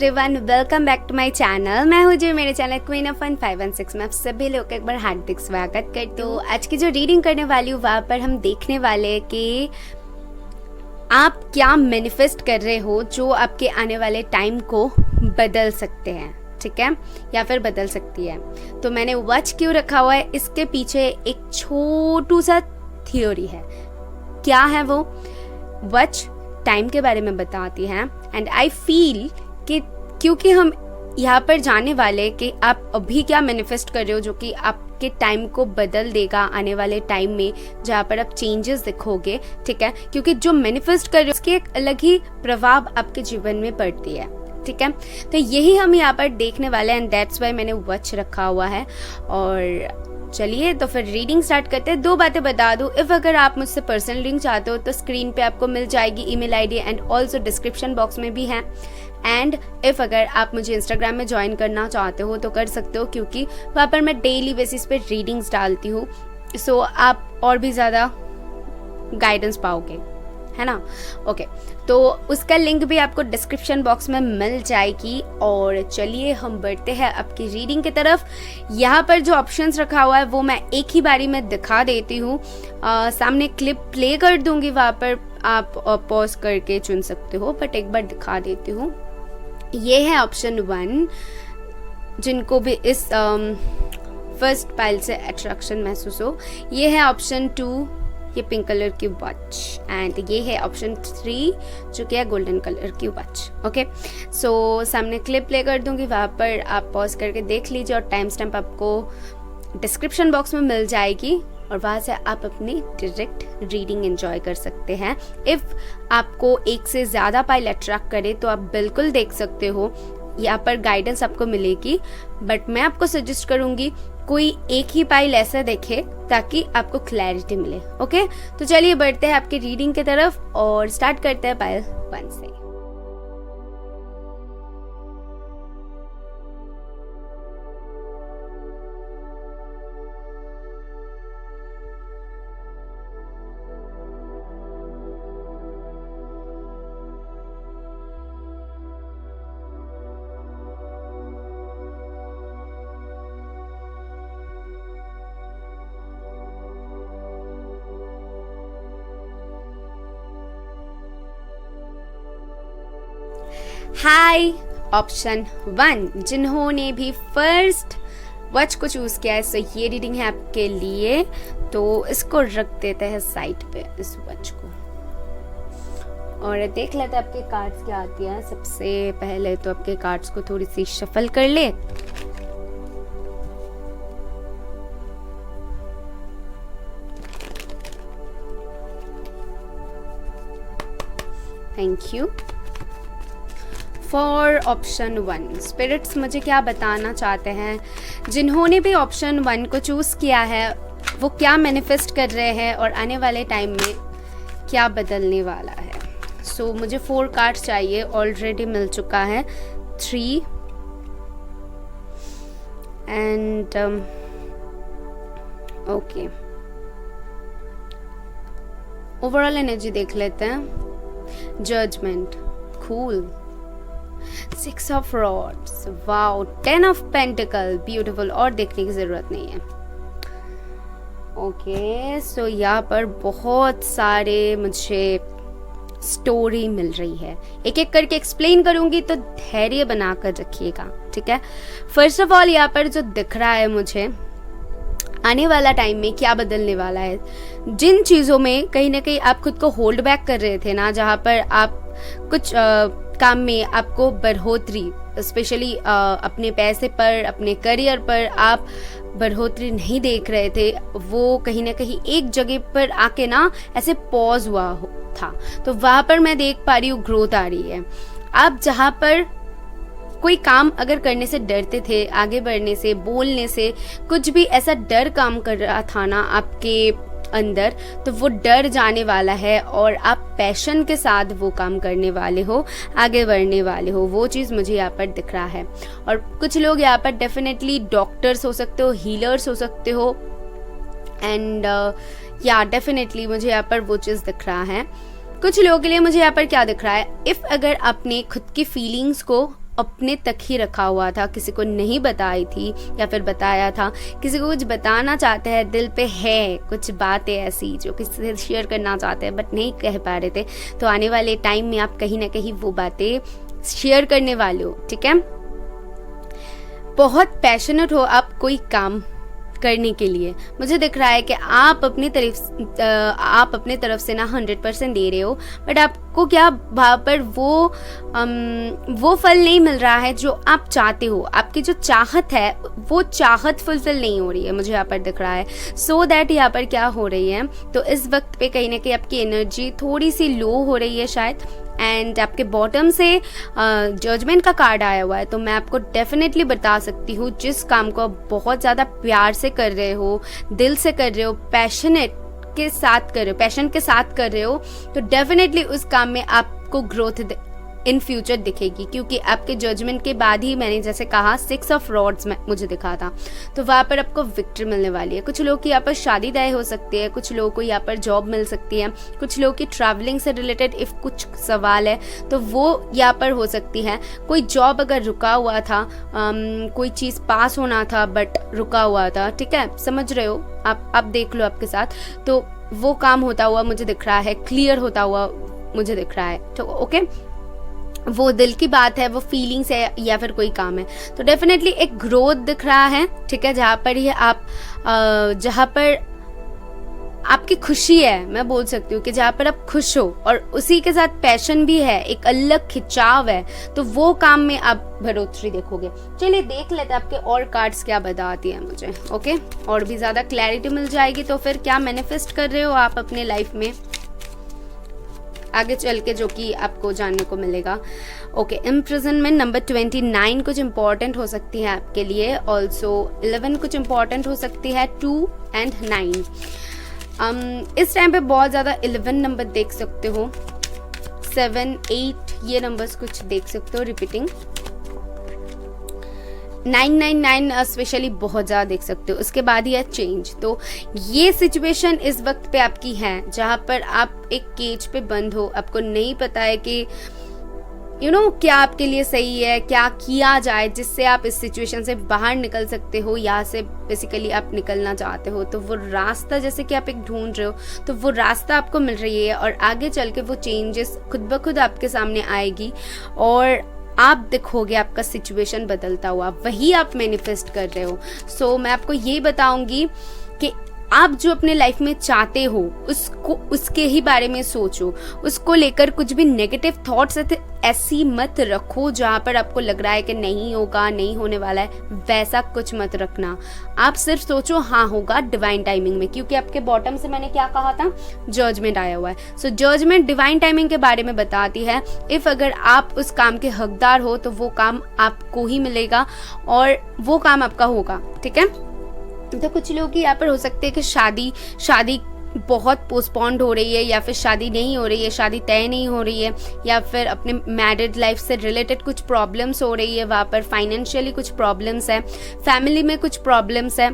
Everyone, welcome back to my channel. मैं हूँ जो मेरे चैनल क्वीन ऑफ फन 516 में आप सभी लोग का एक बार हार्दिक स्वागत करती हूँ। आज की जो रीडिंग करने वाली हूँ वहाँ पर हम देखने वाले हैं कि आप क्या मैनिफेस्ट कर रहे हो जो आपके आने वाले टाइम को बदल सकते हैं, ठीक है, या फिर बदल सकती है। तो मैंने वॉच क्यों रखा हुआ है, इसके पीछे एक छोटू सा थ्योरी है। क्या है वो? वॉच टाइम के बारे में बताती हैं एंड आई फील कि क्योंकि हम यहाँ पर जाने वाले कि आप अभी क्या मैनिफेस्ट कर रहे हो जो कि आपके टाइम को बदल देगा आने वाले टाइम में, जहाँ पर आप चेंजेस दिखोगे, ठीक है। क्योंकि जो मैनिफेस्ट कर रहे हो उसकी एक अलग ही प्रभाव आपके जीवन में पड़ती है, ठीक है। तो यही हम यहाँ पर देखने वाले हैं एंड दैट्स वाई मैंने वॉच रखा हुआ है। और चलिए तो फिर रीडिंग स्टार्ट करते हैं। 2 बातें बता दूं, इफ अगर आप मुझसे पर्सनल रीडिंग चाहते हो तो स्क्रीन पे आपको मिल जाएगी email ID and also description box में भी है। एंड इफ अगर आप मुझे इंस्टाग्राम में ज्वाइन करना चाहते हो तो कर सकते हो, क्योंकि वहाँ पर मैं डेली बेसिस पे रीडिंग्स डालती हूँ, सो आप और भी ज़्यादा गाइडेंस पाओगे, है ना। ओके, तो उसका लिंक भी आपको डिस्क्रिप्शन बॉक्स में मिल जाएगी। और चलिए हम बढ़ते हैं आपकी रीडिंग की तरफ। यहाँ पर जो ऑप्शंस रखा हुआ है वो मैं एक ही बारी में दिखा देती हूँ। सामने क्लिप प्ले कर दूंगी, वहाँ पर आप पॉज करके चुन सकते हो, बट एक बार दिखा देती हूँ। ये है ऑप्शन 1, जिनको भी इस फर्स्ट पाइल से अट्रैक्शन महसूस हो। ये है ऑप्शन 2, ये पिंक कलर की वॉच, एंड ये है ऑप्शन 3 जो कि है गोल्डन कलर की वॉच। ओके, सो सामने क्लिप प्ले कर दूंगी, वहाँ पर आप पॉज करके देख लीजिए और टाइम स्टैम्प आपको डिस्क्रिप्शन बॉक्स में मिल जाएगी और वहाँ से आप अपनी डायरेक्ट रीडिंग एंजॉय कर सकते हैं। इफ़ आपको एक से ज़्यादा पाइल अट्रैक्ट करे तो आप बिल्कुल देख सकते हो, यहाँ पर गाइडेंस आपको मिलेगी, बट मैं आपको सजेस्ट करूँगी कोई एक ही पाइल ऐसा देखे ताकि आपको क्लैरिटी मिले। ओके, तो चलिए बढ़ते हैं आपकी रीडिंग की तरफ और स्टार्ट करते हैं पाइल 1 से। हाय ऑप्शन 1, जिन्होंने भी फर्स्ट वॉच को चूज किया है, सो ये रीडिंग है आपके लिए। तो इसको रख देते हैं साइड पे, इस वॉच को, और देख लेते हैं आपके कार्ड्स क्या आती हैं। सबसे पहले तो आपके कार्ड्स को थोड़ी सी शफल कर ले। Thank you. For option 1, spirits मुझे क्या बताना चाहते हैं? जिन्होंने भी ऑप्शन 1 को चूज़ किया है वो क्या मैनिफेस्ट कर रहे हैं और आने वाले टाइम में क्या बदलने वाला है। सो मुझे 4 कार्ड्स चाहिए, ऑलरेडी मिल चुका है 3 एंड ओके, ओवरऑल एनर्जी देख लेते हैं। Judgement, cool, 6 of rods, wow, 10 of pentacle, beautiful, और देखने की जरूरत नहीं है। ओके, सो यहाँ पर बहुत सारे मुझे स्टोरी मिल रही है, एक एक करके एक्सप्लेन करूंगी, तो धैर्य बनाकर रखिएगा, ठीक है। फर्स्ट ऑफ ऑल यहाँ पर जो दिख रहा है मुझे, आने वाला टाइम में क्या बदलने वाला है। जिन चीज़ों में कहीं ना कहीं आप खुद को होल्ड बैक कर रहे थे ना, जहाँ पर आप कुछ काम में आपको बढ़ोतरी, स्पेशली अपने पैसे पर, अपने करियर पर आप बढ़ोतरी नहीं देख रहे थे, वो कहीं ना कहीं एक जगह पर आके ना ऐसे पॉज हुआ था। तो वहाँ पर मैं देख पा रही हूँ ग्रोथ आ रही है। आप जहाँ पर कोई काम अगर करने से डरते थे, आगे बढ़ने से, बोलने से, कुछ भी ऐसा डर काम कर रहा था ना आपके अंदर, तो वो डर जाने वाला है और आप पैशन के साथ वो काम करने वाले हो, आगे बढ़ने वाले हो। वो चीज़ मुझे यहाँ पर दिख रहा है। और कुछ लोग यहाँ पर डेफिनेटली डॉक्टर्स हो सकते हो, हीलर्स हो सकते हो, एंड या डेफिनेटली मुझे यहाँ पर वो चीज़ दिख रहा है। कुछ लोगों के लिए मुझे यहाँ पर क्या दिख रहा है, इफ़ अगर आपने खुद की फीलिंग्स को अपने तक ही रखा हुआ था, किसी को नहीं बताई थी या फिर बताया था, किसी को कुछ बताना चाहते हैं, दिल पे है कुछ बातें ऐसी जो किसी से शेयर करना चाहते हैं बट नहीं कह पा रहे थे, तो आने वाले टाइम में आप कहीं ना कहीं वो बातें शेयर करने वाले हो। ठीक है, बहुत पैशनेट हो आप कोई काम करने के लिए। मुझे दिख रहा है कि आप अपनी तरफ से ना 100% दे रहे हो, बट आपको क्या वहाँ पर वो फल नहीं मिल रहा है जो आप चाहते हो। आपकी जो चाहत है वो चाहत फुलफिल नहीं हो रही है, मुझे यहाँ पर दिख रहा है। सो दैट यहाँ पर क्या हो रही है, तो इस वक्त पे कहीं ना कहीं आपकी एनर्जी थोड़ी सी लो हो रही है शायद, एंड आपके बॉटम से जजमेंट का कार्ड आया हुआ है। तो मैं आपको डेफिनेटली बता सकती हूँ, जिस काम को आप बहुत ज़्यादा प्यार से कर रहे हो, दिल से कर रहे हो, पैशन के साथ कर रहे हो, तो डेफिनेटली उस काम में आपको ग्रोथ इन फ्यूचर दिखेगी, क्योंकि आपके जजमेंट के बाद ही मैंने जैसे कहा 6 ऑफ रॉड्स में मुझे दिखा था, तो वहाँ पर आपको विक्ट्री मिलने वाली है। कुछ लोग की यहाँ पर शादी तय हो सकती है, कुछ लोगों को यहाँ पर जॉब मिल सकती है, कुछ लोगों की ट्रैवलिंग से रिलेटेड इफ कुछ सवाल है तो वो यहाँ पर हो सकती है। कोई जॉब अगर रुका हुआ था, कोई चीज़ पास होना था बट रुका हुआ था, ठीक है, समझ रहे हो आप देख लो आपके साथ, तो वो काम होता हुआ मुझे दिख रहा है, क्लियर होता हुआ मुझे दिख रहा है। तो ओके, वो दिल की बात है, वो फीलिंग्स है या फिर कोई काम है, तो डेफिनेटली एक ग्रोथ दिख रहा है। ठीक है, जहाँ पर ये आप जहाँ पर आपकी खुशी है, मैं बोल सकती हूँ कि जहाँ पर आप खुश हो और उसी के साथ पैशन भी है, एक अलग खिंचाव है, तो वो काम में आप बढ़ोतरी देखोगे। चलिए देख लेते हैं आपके और कार्ड्स क्या बताती है मुझे। ओके, और भी ज्यादा क्लैरिटी मिल जाएगी। तो फिर क्या मैनिफेस्ट कर रहे हो आप अपने लाइफ में आगे चल के, जो कि आपको जानने को मिलेगा। ओके, इम्प्रिजनमेंट नंबर 29 कुछ इंपॉर्टेंट हो सकती है आपके लिए, ऑल्सो 11 कुछ इंपॉर्टेंट हो सकती है, 2 एंड 9। इस टाइम पे बहुत ज़्यादा 11 नंबर देख सकते हो, 7, 8 ये नंबर्स कुछ देख सकते हो रिपीटिंग, 999 स्पेशली बहुत ज़्यादा देख सकते हो। उसके बाद ही है चेंज। तो ये सिचुएशन इस वक्त पे आपकी है जहाँ पर आप एक केज पे बंद हो, आपको नहीं पता है कि क्या आपके लिए सही है, क्या किया जाए जिससे आप इस सिचुएशन से बाहर निकल सकते हो, यहाँ से बेसिकली आप निकलना चाहते हो। तो वो रास्ता जैसे कि आप एक ढूंढ रहे हो, तो वो रास्ता आपको मिल रही है और आगे चल के वो चेंजेस खुद ब खुद आपके सामने आएगी और आप देखोगे आपका सिचुएशन बदलता हुआ, वही आप मैनिफेस्ट कर रहे हो। सो मैं आपको ये बताऊंगी कि आप जो अपने लाइफ में चाहते हो उसके ही बारे में सोचो, उसको लेकर कुछ भी नेगेटिव थॉट्स ऐसी मत रखो जहाँ पर आपको लग रहा है कि नहीं होगा, नहीं होने वाला है, वैसा कुछ मत रखना। आप सिर्फ सोचो हाँ होगा डिवाइन टाइमिंग में, क्योंकि आपके बॉटम से मैंने क्या कहा था, जजमेंट आया हुआ है। सो जजमेंट डिवाइन टाइमिंग के बारे में बताती है। इफ अगर आप उस काम के हकदार हो तो वो काम आपको ही मिलेगा और वो काम आपका होगा। ठीक है, तो कुछ लोग यहाँ पर हो सकते हैं कि शादी बहुत पोस्टपोन्ड हो रही है, या फिर शादी नहीं हो रही है, शादी तय नहीं हो रही है, या फिर अपने मैरिड लाइफ से रिलेटेड कुछ प्रॉब्लम्स हो रही है, वहाँ पर फाइनेंशियली कुछ प्रॉब्लम्स है, फैमिली में कुछ प्रॉब्लम्स है।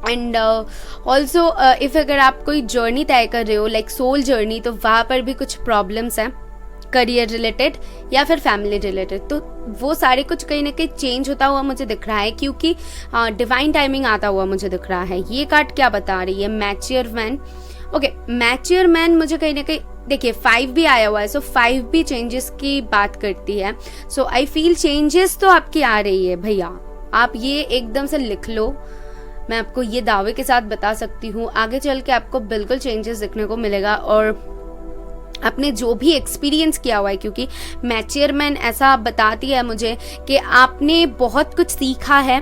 एंड ऑल्सो इफ अगर आप कोई जर्नी तय कर रहे हो लाइक सोल जर्नी, तो वहाँ पर भी कुछ प्रॉब्लम्स है, करियर रिलेटेड या फिर फैमिली रिलेटेड। तो वो सारे कुछ कहीं ना कहीं चेंज होता हुआ मुझे दिख रहा है, क्योंकि डिवाइन टाइमिंग आता हुआ मुझे दिख रहा है। ये कार्ड क्या बता रही है, mature man. Okay, mature man मुझे कहीं ना कहीं देखिए 5 भी आया हुआ है, सो 5 भी चेंजेस की बात करती है। सो आई फील चेंजेस तो आपकी आ रही है भैया, आप ये एकदम से लिख लो। मैं आपको ये दावे के साथ बता सकती हूँ आगे चल के आपको बिल्कुल चेंजेस दिखने को मिलेगा। और आपने जो भी एक्सपीरियंस किया हुआ है, क्योंकि मैच्योर मैन ऐसा बताती है मुझे कि आपने बहुत कुछ सीखा है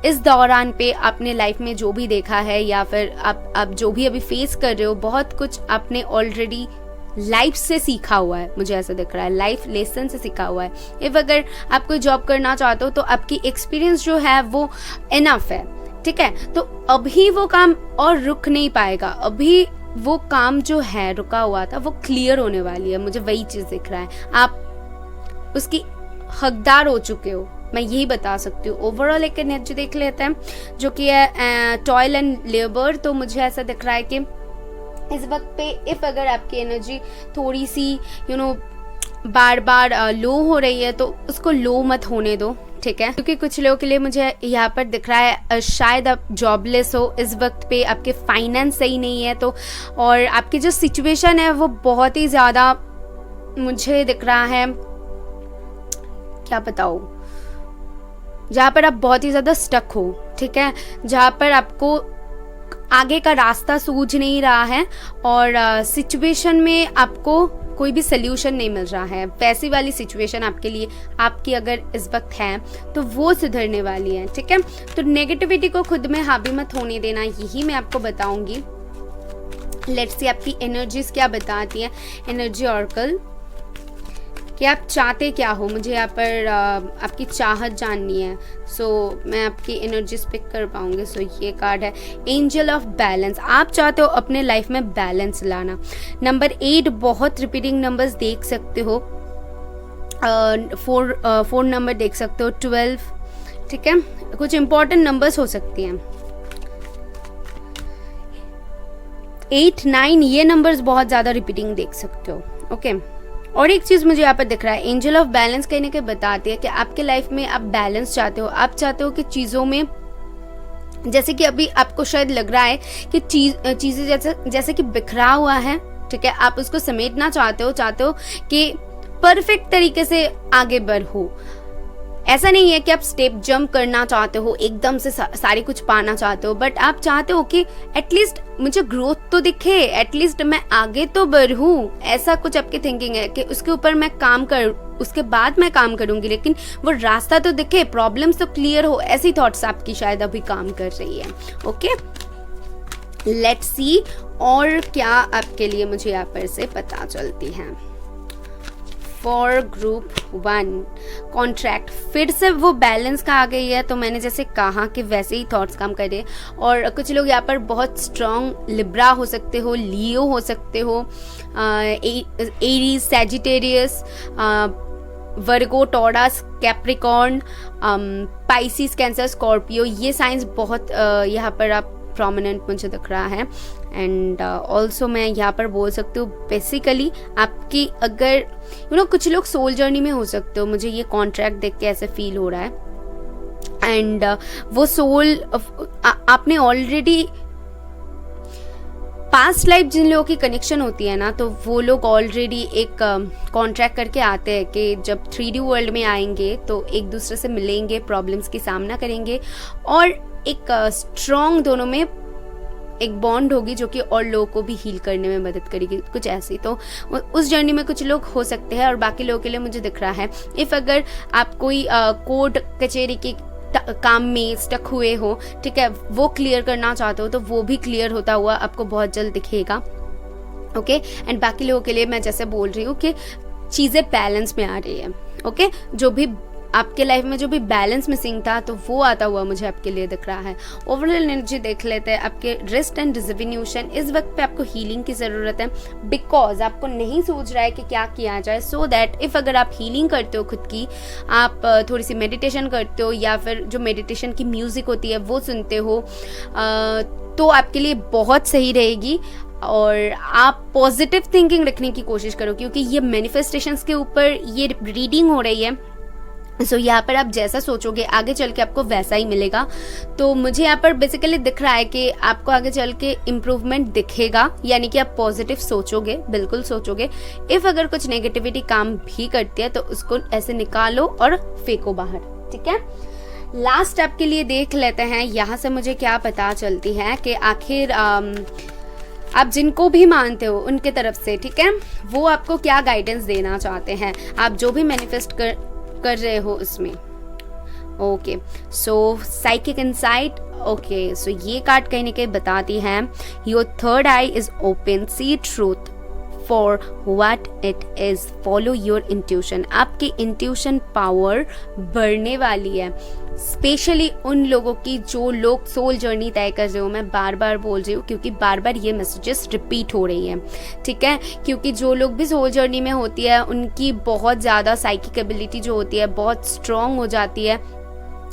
इस दौरान पे, आपने लाइफ में जो भी देखा है या फिर आप जो भी अभी फेस कर रहे हो, बहुत कुछ आपने ऑलरेडी लाइफ से सीखा हुआ है, मुझे ऐसा दिख रहा है, लाइफ लेसन से सीखा हुआ है। इफ अगर आप कोई जॉब करना चाहते हो तो आपकी एक्सपीरियंस जो है वो इनफ है। ठीक है, तो अभी वो काम और रुक नहीं पाएगा, अभी वो काम जो है रुका हुआ था वो क्लियर होने वाली है, मुझे वही चीज दिख रहा है। आप उसकी हकदार हो चुके हो, मैं यही बता सकती हूँ। ओवरऑल एक एनर्जी देख लेते हैं जो कि है टॉयल एंड लेबर। तो मुझे ऐसा दिख रहा है कि इस वक्त पे इफ अगर आपकी एनर्जी थोड़ी सी बार बार लो हो रही है तो उसको लो मत होने दो, ठीक है। क्योंकि कुछ लोगों के लिए मुझे यहाँ पर दिख रहा है शायद आप जॉबलेस हो इस वक्त पे, आपके फाइनेंस सही नहीं है तो, और आपकी जो सिचुएशन है वो बहुत ही ज़्यादा मुझे दिख रहा है, क्या बताऊँ, जहाँ पर आप बहुत ही ज़्यादा स्टक हो, ठीक है, जहाँ पर आपको आगे का रास्ता सूझ नहीं रहा है और सिचुएशन में आपको कोई भी सोल्यूशन नहीं मिल रहा है। वैसी वाली सिचुएशन आपके लिए आपकी अगर इस वक्त है तो वो सुधरने वाली है, ठीक है। तो नेगेटिविटी को खुद में हावी मत होने देना, यही मैं आपको बताऊंगी। लेट्स सी आपकी एनर्जीज क्या बताती हैं। एनर्जी ऑर्कल कि आप चाहते क्या हो, मुझे यहाँ पर आपकी चाहत जाननी है। सो मैं आपकी एनर्जीज पिक कर पाऊंगी। सो ये कार्ड है एंजल ऑफ बैलेंस। आप चाहते हो अपने लाइफ में बैलेंस लाना। नंबर 8 बहुत रिपीटिंग नंबर्स देख सकते हो, 4 नंबर देख सकते हो, 12, ठीक है, कुछ इंपॉर्टेंट नंबर्स हो सकती हैं। 8, 9 ये नंबर्स बहुत ज़्यादा रिपीटिंग देख सकते हो, ओके। और एक चीज़ मुझे यहाँ पर दिख रहा है, एंजल ऑफ बैलेंस कहने के बताती है कि आपके लाइफ में आप बैलेंस चाहते हो। आप चाहते हो कि चीज़ों में, जैसे कि अभी आपको शायद लग रहा है कि चीज़ें जैसे कि बिखरा हुआ है, ठीक है, आप उसको समेटना चाहते हो कि परफेक्ट तरीके से आगे बढ़ो। ऐसा नहीं है कि आप स्टेप जंप करना चाहते हो, एकदम से सारी कुछ पाना चाहते हो, बट आप चाहते हो कि एटलीस्ट मुझे ग्रोथ तो दिखे, एटलीस्ट मैं आगे तो बढ़ूं। ऐसा कुछ आपकी थिंकिंग है कि उसके ऊपर मैं काम कर, उसके बाद मैं काम करूंगी, लेकिन वो रास्ता तो दिखे, प्रॉब्लम्स तो क्लियर हो। ऐसी थॉट्स आपकी शायद अभी काम कर रही है, ओके। लेट्स सी और क्या आपके लिए मुझे यहाँ पर से पता चलती है। फॉर ग्रुप 1 कॉन्ट्रैक्ट, फिर से वो बैलेंस का आ गई है। तो मैंने जैसे कहा कि वैसे ही थॉट्स काम करे। और कुछ लोग यहाँ पर बहुत स्ट्रॉन्ग लिब्रा हो सकते हो, लियो हो सकते हो, Aries, Sagittarius, Virgo, Taurus, Capricorn, Pisces, Cancer, Scorpio, ये साइंस बहुत यहाँ पर आप प्रोमिनेंट मुझे दिख रहा है। एंड ऑल्सो मैं यहाँ पर बोल सकती हूँ बेसिकली आपकी अगर कुछ लोग सोल जर्नी में हो सकते हो, मुझे ये कॉन्ट्रैक्ट देख के ऐसे फील हो रहा है। एंड वो सोल आपने ऑलरेडी पास्ट लाइफ जिन लोगों की कनेक्शन होती है ना, तो वो लोग ऑलरेडी एक कॉन्ट्रैक्ट करके आते हैं कि जब 3D वर्ल्ड में आएंगे तो एक दूसरे से मिलेंगे, प्रॉब्लम्स की सामना करेंगे और एक स्ट्रॉन्ग दोनों में एक बॉन्ड होगी जो कि और लोगों को भी हील करने में मदद करेगी, कुछ ऐसी। तो उस जर्नी में कुछ लोग हो सकते हैं। और बाकी लोगों के लिए मुझे दिख रहा है इफ़ अगर आप कोई कोर्ट कचहरी के काम में स्टक हुए हो, ठीक है, वो क्लियर करना चाहते हो तो वो भी क्लियर होता हुआ आपको बहुत जल्द दिखेगा, ओके। एंड बाकी लोगों के लिए मैं जैसे बोल रही हूँ कि चीज़ें बैलेंस में आ रही है, ओके। जो भी आपके लाइफ में जो भी बैलेंस मिसिंग था तो वो आता हुआ मुझे आपके लिए दिख रहा है। ओवरऑल एनर्जी देख लेते हैं। आपके रेस्ट एंड रिजुविनेशन, इस वक्त पे आपको हीलिंग की ज़रूरत है बिकॉज आपको नहीं सोच रहा है कि क्या किया जाए। सो दैट इफ़ अगर आप हीलिंग करते हो खुद की, आप थोड़ी सी मेडिटेशन करते हो या फिर जो मेडिटेशन की म्यूज़िक होती है वो सुनते हो तो आपके लिए बहुत सही रहेगी। और आप पॉजिटिव थिंकिंग रखने की कोशिश करो क्योंकि ये मैनिफेस्टेशंस के ऊपर ये रीडिंग हो रही है। सो यहाँ पर आप जैसा सोचोगे आगे चल के आपको वैसा ही मिलेगा। तो मुझे यहाँ पर बेसिकली दिख रहा है कि आपको आगे चल के इम्प्रूवमेंट दिखेगा, यानी कि आप पॉजिटिव सोचोगे, बिल्कुल सोचोगे। इफ़ अगर कुछ नेगेटिविटी काम भी करती है तो उसको ऐसे निकालो और फेंको बाहर, ठीक है। लास्ट आपके लिए देख लेते हैं यहाँ से मुझे क्या पता चलती है कि आखिर आप जिनको भी मानते हो उनके तरफ से, ठीक है, वो आपको क्या गाइडेंस देना चाहते हैं, आप जो भी मैनिफेस्ट कर रहे हो उसमें, okay. So psychic insight, okay. So ये कार्ड कहने के बताती है your third eye is open, see truth for what it is, follow your intuition. आपकी इंट्यूशन पावर बढ़ने वाली है, स्पेशली उन लोगों की जो लोग सोल जर्नी तय कर रहे हो। मैं बार बार बोल रही हूँ क्योंकि बार बार ये मैसेजेस रिपीट हो रही हैं, ठीक है। क्योंकि जो लोग भी सोल जर्नी में होती है उनकी बहुत ज़्यादा साइकिक एबिलिटी जो होती है बहुत स्ट्रॉन्ग हो जाती है।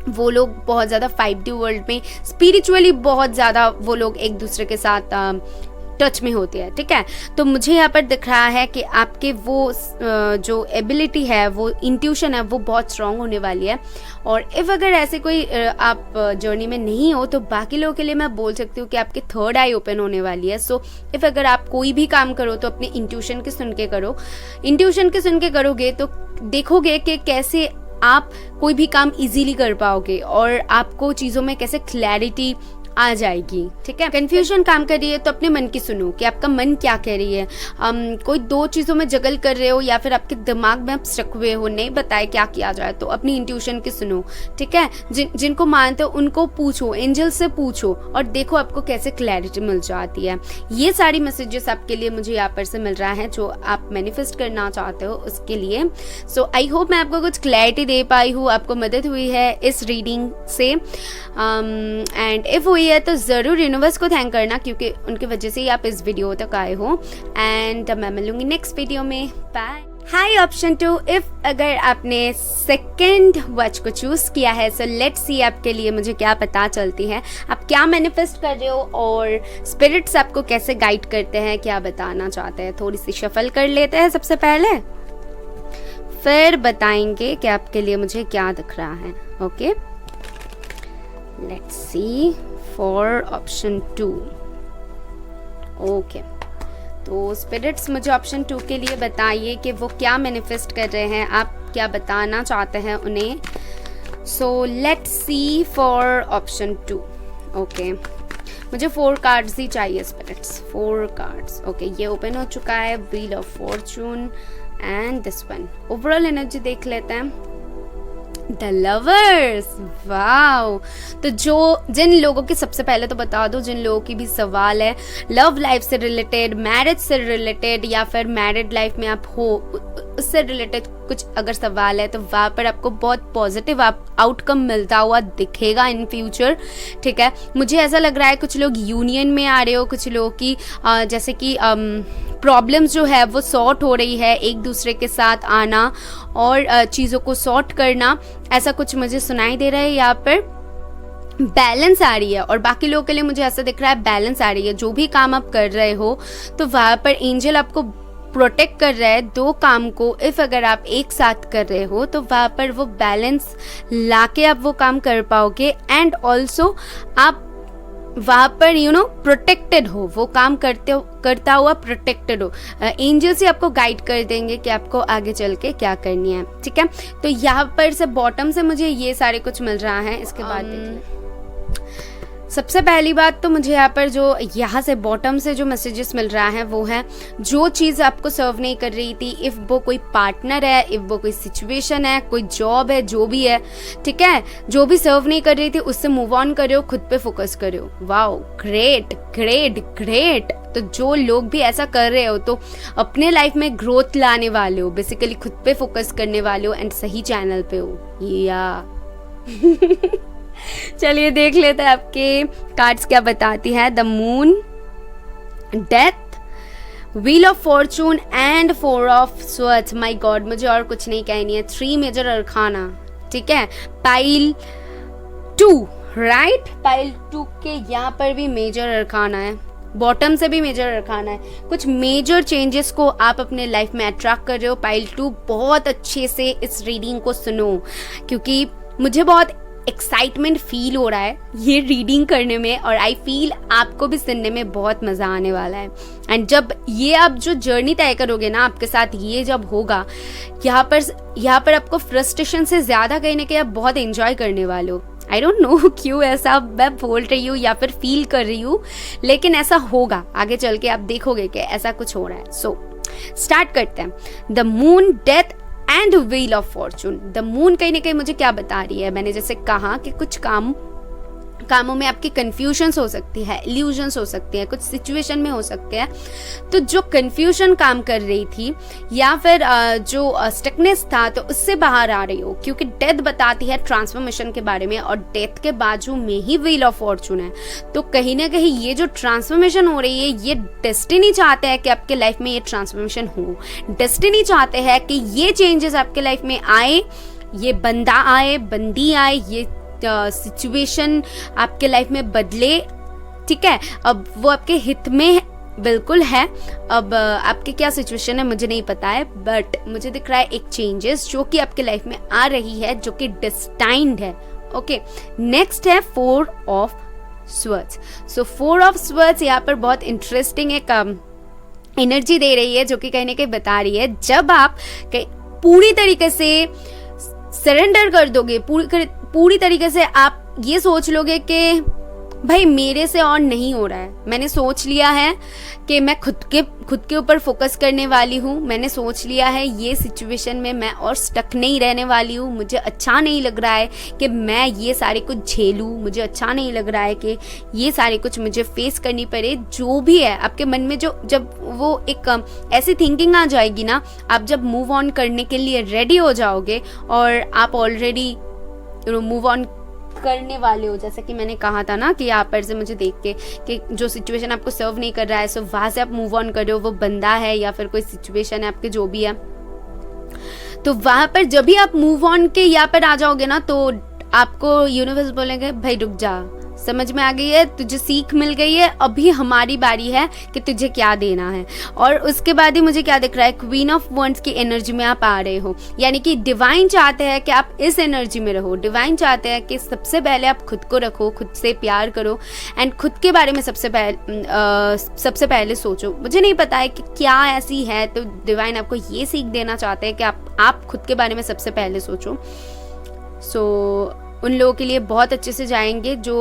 वो लोग बहुत ज़्यादा 5D वर्ल्ड में स्पिरिचुअली बहुत ज़्यादा वो लोग एक दूसरे के साथ टच में होती है, ठीक है। तो मुझे यहाँ पर दिख रहा है कि आपके वो जो एबिलिटी है, वो इंट्यूशन है, वो बहुत स्ट्रांग होने वाली है। और इफ़ अगर ऐसे कोई आप जर्नी में नहीं हो तो बाकी लोगों के लिए मैं बोल सकती हूँ कि आपकी थर्ड आई ओपन होने वाली है। सो इफ़ अगर आप कोई भी काम करो तो अपने इंट्यूशन के सुन के करो। इंट्यूशन के सुन के करोगे तो देखोगे कि कैसे आप कोई भी काम इजीली कर पाओगे और आपको चीज़ों में कैसे क्लैरिटी आ जाएगी, ठीक है। कंफ्यूजन काम कर रही है तो अपने मन की सुनो कि आपका मन क्या कह रही है। कोई दो चीज़ों में जगल कर रहे हो या फिर आपके दिमाग में आप स्टक हुए हो, नहीं बताए क्या किया जाए, तो अपनी इंट्यूशन की सुनो, ठीक है। जिनको मानते हो उनको पूछो, एंजल से पूछो और देखो आपको कैसे क्लैरिटी मिल जाती है। ये सारी मैसेजेस आपके लिए मुझे यहाँ पर से मिल रहा है जो आप मैनिफेस्ट करना चाहते हो उसके लिए। सो आई होप मैं आपको कुछ क्लैरिटी दे पाई हूँ, आपको मदद हुई है इस रीडिंग से। एंड इफ हुई है तो ज़रूर यूनिवर्स को थैंक करना क्योंकि उनकी वजह से ही आप इस वीडियो तक आए हो। एंड मैं मिलूंगी नेक्स्ट वीडियो में। बाय। हाई ऑप्शन 2, इफ अगर आपने सेकेंड वॉच को चूज किया है सो लेट्स सी आपके लिए मुझे क्या पता चलती है, आप क्या मैनिफेस्ट कर रहे हो और स्पिरिट्स आपको कैसे गाइड करते हैं, क्या बताना चाहते हैं। थोड़ी सी शफल कर लेते हैं सबसे पहले, फिर बताएंगे कि आपके लिए मुझे क्या दिख रहा है। Okay, let's see for option 2। Okay, तो स्पिरिट्स मुझे ऑप्शन 2 के लिए बताइए कि वो क्या मैनिफेस्ट कर रहे हैं, आप क्या बताना चाहते हैं उन्हें। So let's see for option 2। Okay, मुझे 4 कार्ड्स ही चाहिए स्पिरिट्स, 4 कार्ड्स। ओके, ये ओपन हो चुका है, wheel of Fortune and this one. Overall energy देख लेते हैं। The lovers, wow. तो जिन लोगों की, सबसे पहले तो बता दो, जिन लोगों की भी सवाल है लव लाइफ से रिलेटेड, मैरिज से रिलेटेड या फिर मैरिड लाइफ में आप हो उससे रिलेटेड कुछ अगर सवाल है तो वहाँ पर आपको बहुत पॉजिटिव आउटकम मिलता हुआ दिखेगा इन फ्यूचर, ठीक है। मुझे ऐसा लग रहा है कुछ लोग यूनियन में आ रहे हो, कुछ लोगों की जैसे कि प्रॉब्लम्स जो है वो सॉर्ट हो रही है, एक दूसरे के साथ आना और चीज़ों को सॉर्ट करना, ऐसा कुछ मुझे सुनाई दे रहा है। यहाँ पर बैलेंस आ रही है और बाकी लोगों के लिए मुझे ऐसा दिख रहा है बैलेंस आ रही है। जो भी काम आप कर रहे हो तो वहाँ पर एंजल आपको प्रोटेक्ट कर रहा है दो काम को। इफ़ अगर आप एक साथ कर रहे हो तो वहाँ पर वो बैलेंस लाके आप वो काम कर पाओगे एंड ऑल्सो आप वहाँ पर प्रोटेक्टेड हो, वो काम करता हुआ प्रोटेक्टेड हो। एंजल से आपको गाइड कर देंगे कि आपको आगे चल के क्या करनी है, ठीक है। तो यहाँ पर से बॉटम से मुझे ये सारे कुछ मिल रहा है। इसके बाद देखिए, सबसे पहली बात तो मुझे यहाँ पर जो यहाँ से बॉटम से जो मैसेजेस मिल रहा है वो है जो चीज़ आपको सर्व नहीं कर रही थी, इफ़ वो कोई पार्टनर है, इफ़ वो कोई सिचुएशन है, कोई जॉब है, जो भी है, ठीक है, जो भी सर्व नहीं कर रही थी उससे मूव ऑन करो, खुद पे फोकस करो। Wow, great great great. तो जो लोग भी ऐसा कर रहे हो तो अपने लाइफ में ग्रोथ लाने वाले हो, बेसिकली खुद पे फोकस करने वाले हो एंड सही चैनल पे हो या चलिए देख लेते हैं आपके कार्ड्स क्या बताती है। The moon, death, wheel of Fortune and 4 of swords. My God, मुझे और कुछ नहीं कहनी है। 3 मेजर अरखाना, ठीक है। पाइल 2, राइट, पाइल 2 के यहाँ पर भी मेजर अरखाना है, बॉटम से भी मेजर अरखाना है। कुछ मेजर चेंजेस को आप अपने लाइफ में अट्रैक्ट कर रहे हो। पाइल 2, बहुत अच्छे से इस रीडिंग को सुनो क्योंकि मुझे बहुत एक्साइटमेंट फील हो रहा है ये रीडिंग करने में और आई फील आपको भी सुनने में बहुत मज़ा आने वाला है। एंड जब ये आप जो जर्नी तय करोगे ना, आपके साथ ये जब होगा, यहाँ पर आपको फ्रस्ट्रेशन से ज़्यादा कहीं ना कहीं आप बहुत एंजॉय करने वाले हो। आई डोंट नो क्यों ऐसा मैं बोल रही हूँ या फिर फील कर रही हूँ, लेकिन ऐसा होगा आगे चल के, आप देखोगे कि ऐसा कुछ हो रहा है। सो स्टार्ट करते हैं। The moon, death and wheel of Fortune. The moon कहीं ना कहीं मुझे क्या बता रही है, मैंने जैसे कहा कि कुछ कामों में आपकी कंफ्यूजन्स हो सकती है, इल्यूजन्स हो सकती है, कुछ सिचुएशन में हो सकते हैं। तो जो कंफ्यूजन काम कर रही थी या फिर जो स्टकनेस था तो उससे बाहर आ रही हो, क्योंकि डेथ बताती है ट्रांसफॉर्मेशन के बारे में और डेथ के बाजू में ही व्हील ऑफ फॉर्चून है। तो कहीं ना कहीं ये जो ट्रांसफॉर्मेशन हो रही है, ये डेस्टिनी चाहते हैं कि आपके लाइफ में ये ट्रांसफॉर्मेशन हो। डेस्टिनी चाहते हैं कि ये चेंजेस आपके लाइफ में आए, ये बंदा आए, बंदी आए, ये सिचुएशन आपके लाइफ में बदले, ठीक है। अब वो आपके हित में बिल्कुल है। अब आपकी क्या सिचुएशन है मुझे नहीं पता है, बट मुझे दिख रहा है एक चेंजेस जो कि आपके लाइफ में आ रही है, जो कि डेस्टाइन्ड है। ओके, नेक्स्ट है 4 of swords. So 4 of swords यहाँ पर बहुत इंटरेस्टिंग एक एनर्जी दे रही है, जो कि कहीं ना कहीं बता रही है जब आप पूरी तरीके से सरेंडर कर दोगे, पूरी तरीके से आप ये सोच लोगे कि भाई मेरे से और नहीं हो रहा है, मैंने सोच लिया है कि मैं खुद के ऊपर फोकस करने वाली हूँ, मैंने सोच लिया है ये सिचुएशन में मैं और स्टक नहीं रहने वाली हूँ, मुझे अच्छा नहीं लग रहा है कि मैं ये सारे कुछ झेलूँ, मुझे अच्छा नहीं लग रहा है कि ये सारे कुछ मुझे फेस करनी पड़े। जो भी है आपके मन में, जब वो एक ऐसी थिंकिंग आ जाएगी ना, आप जब मूव ऑन करने के लिए रेडी हो जाओगे और आप ऑलरेडी मूव ऑन करने वाले हो, जैसे कि मैंने कहा था ना कि यहाँ पर से मुझे देख के कि जो सिचुएशन आपको सर्व नहीं कर रहा है, सो वहां से आप मूव ऑन कर रहे हो, वो बंदा है या फिर कोई सिचुएशन है आपके, जो भी है, तो वहां पर जब भी आप मूव ऑन के यहाँ पर आ जाओगे ना, तो आपको यूनिवर्स बोलेंगे भाई रुक जा, समझ में आ गई है, तुझे सीख मिल गई है, अभी हमारी बारी है कि तुझे क्या देना है। और उसके बाद ही मुझे क्या दिख रहा है, क्वीन ऑफ वंड्स की एनर्जी में आप आ रहे हो, यानी कि डिवाइन चाहते हैं कि आप इस एनर्जी में रहो। डिवाइन चाहते हैं कि सबसे पहले आप खुद को रखो, खुद से प्यार करो एंड खुद के बारे में सबसे पहले सोचो। मुझे नहीं पता है कि क्या ऐसी है, तो डिवाइन आपको ये सीख देना चाहते हैं कि आप खुद के बारे में सबसे पहले सोचो। उन लोगों के लिए बहुत अच्छे से जाएंगे जो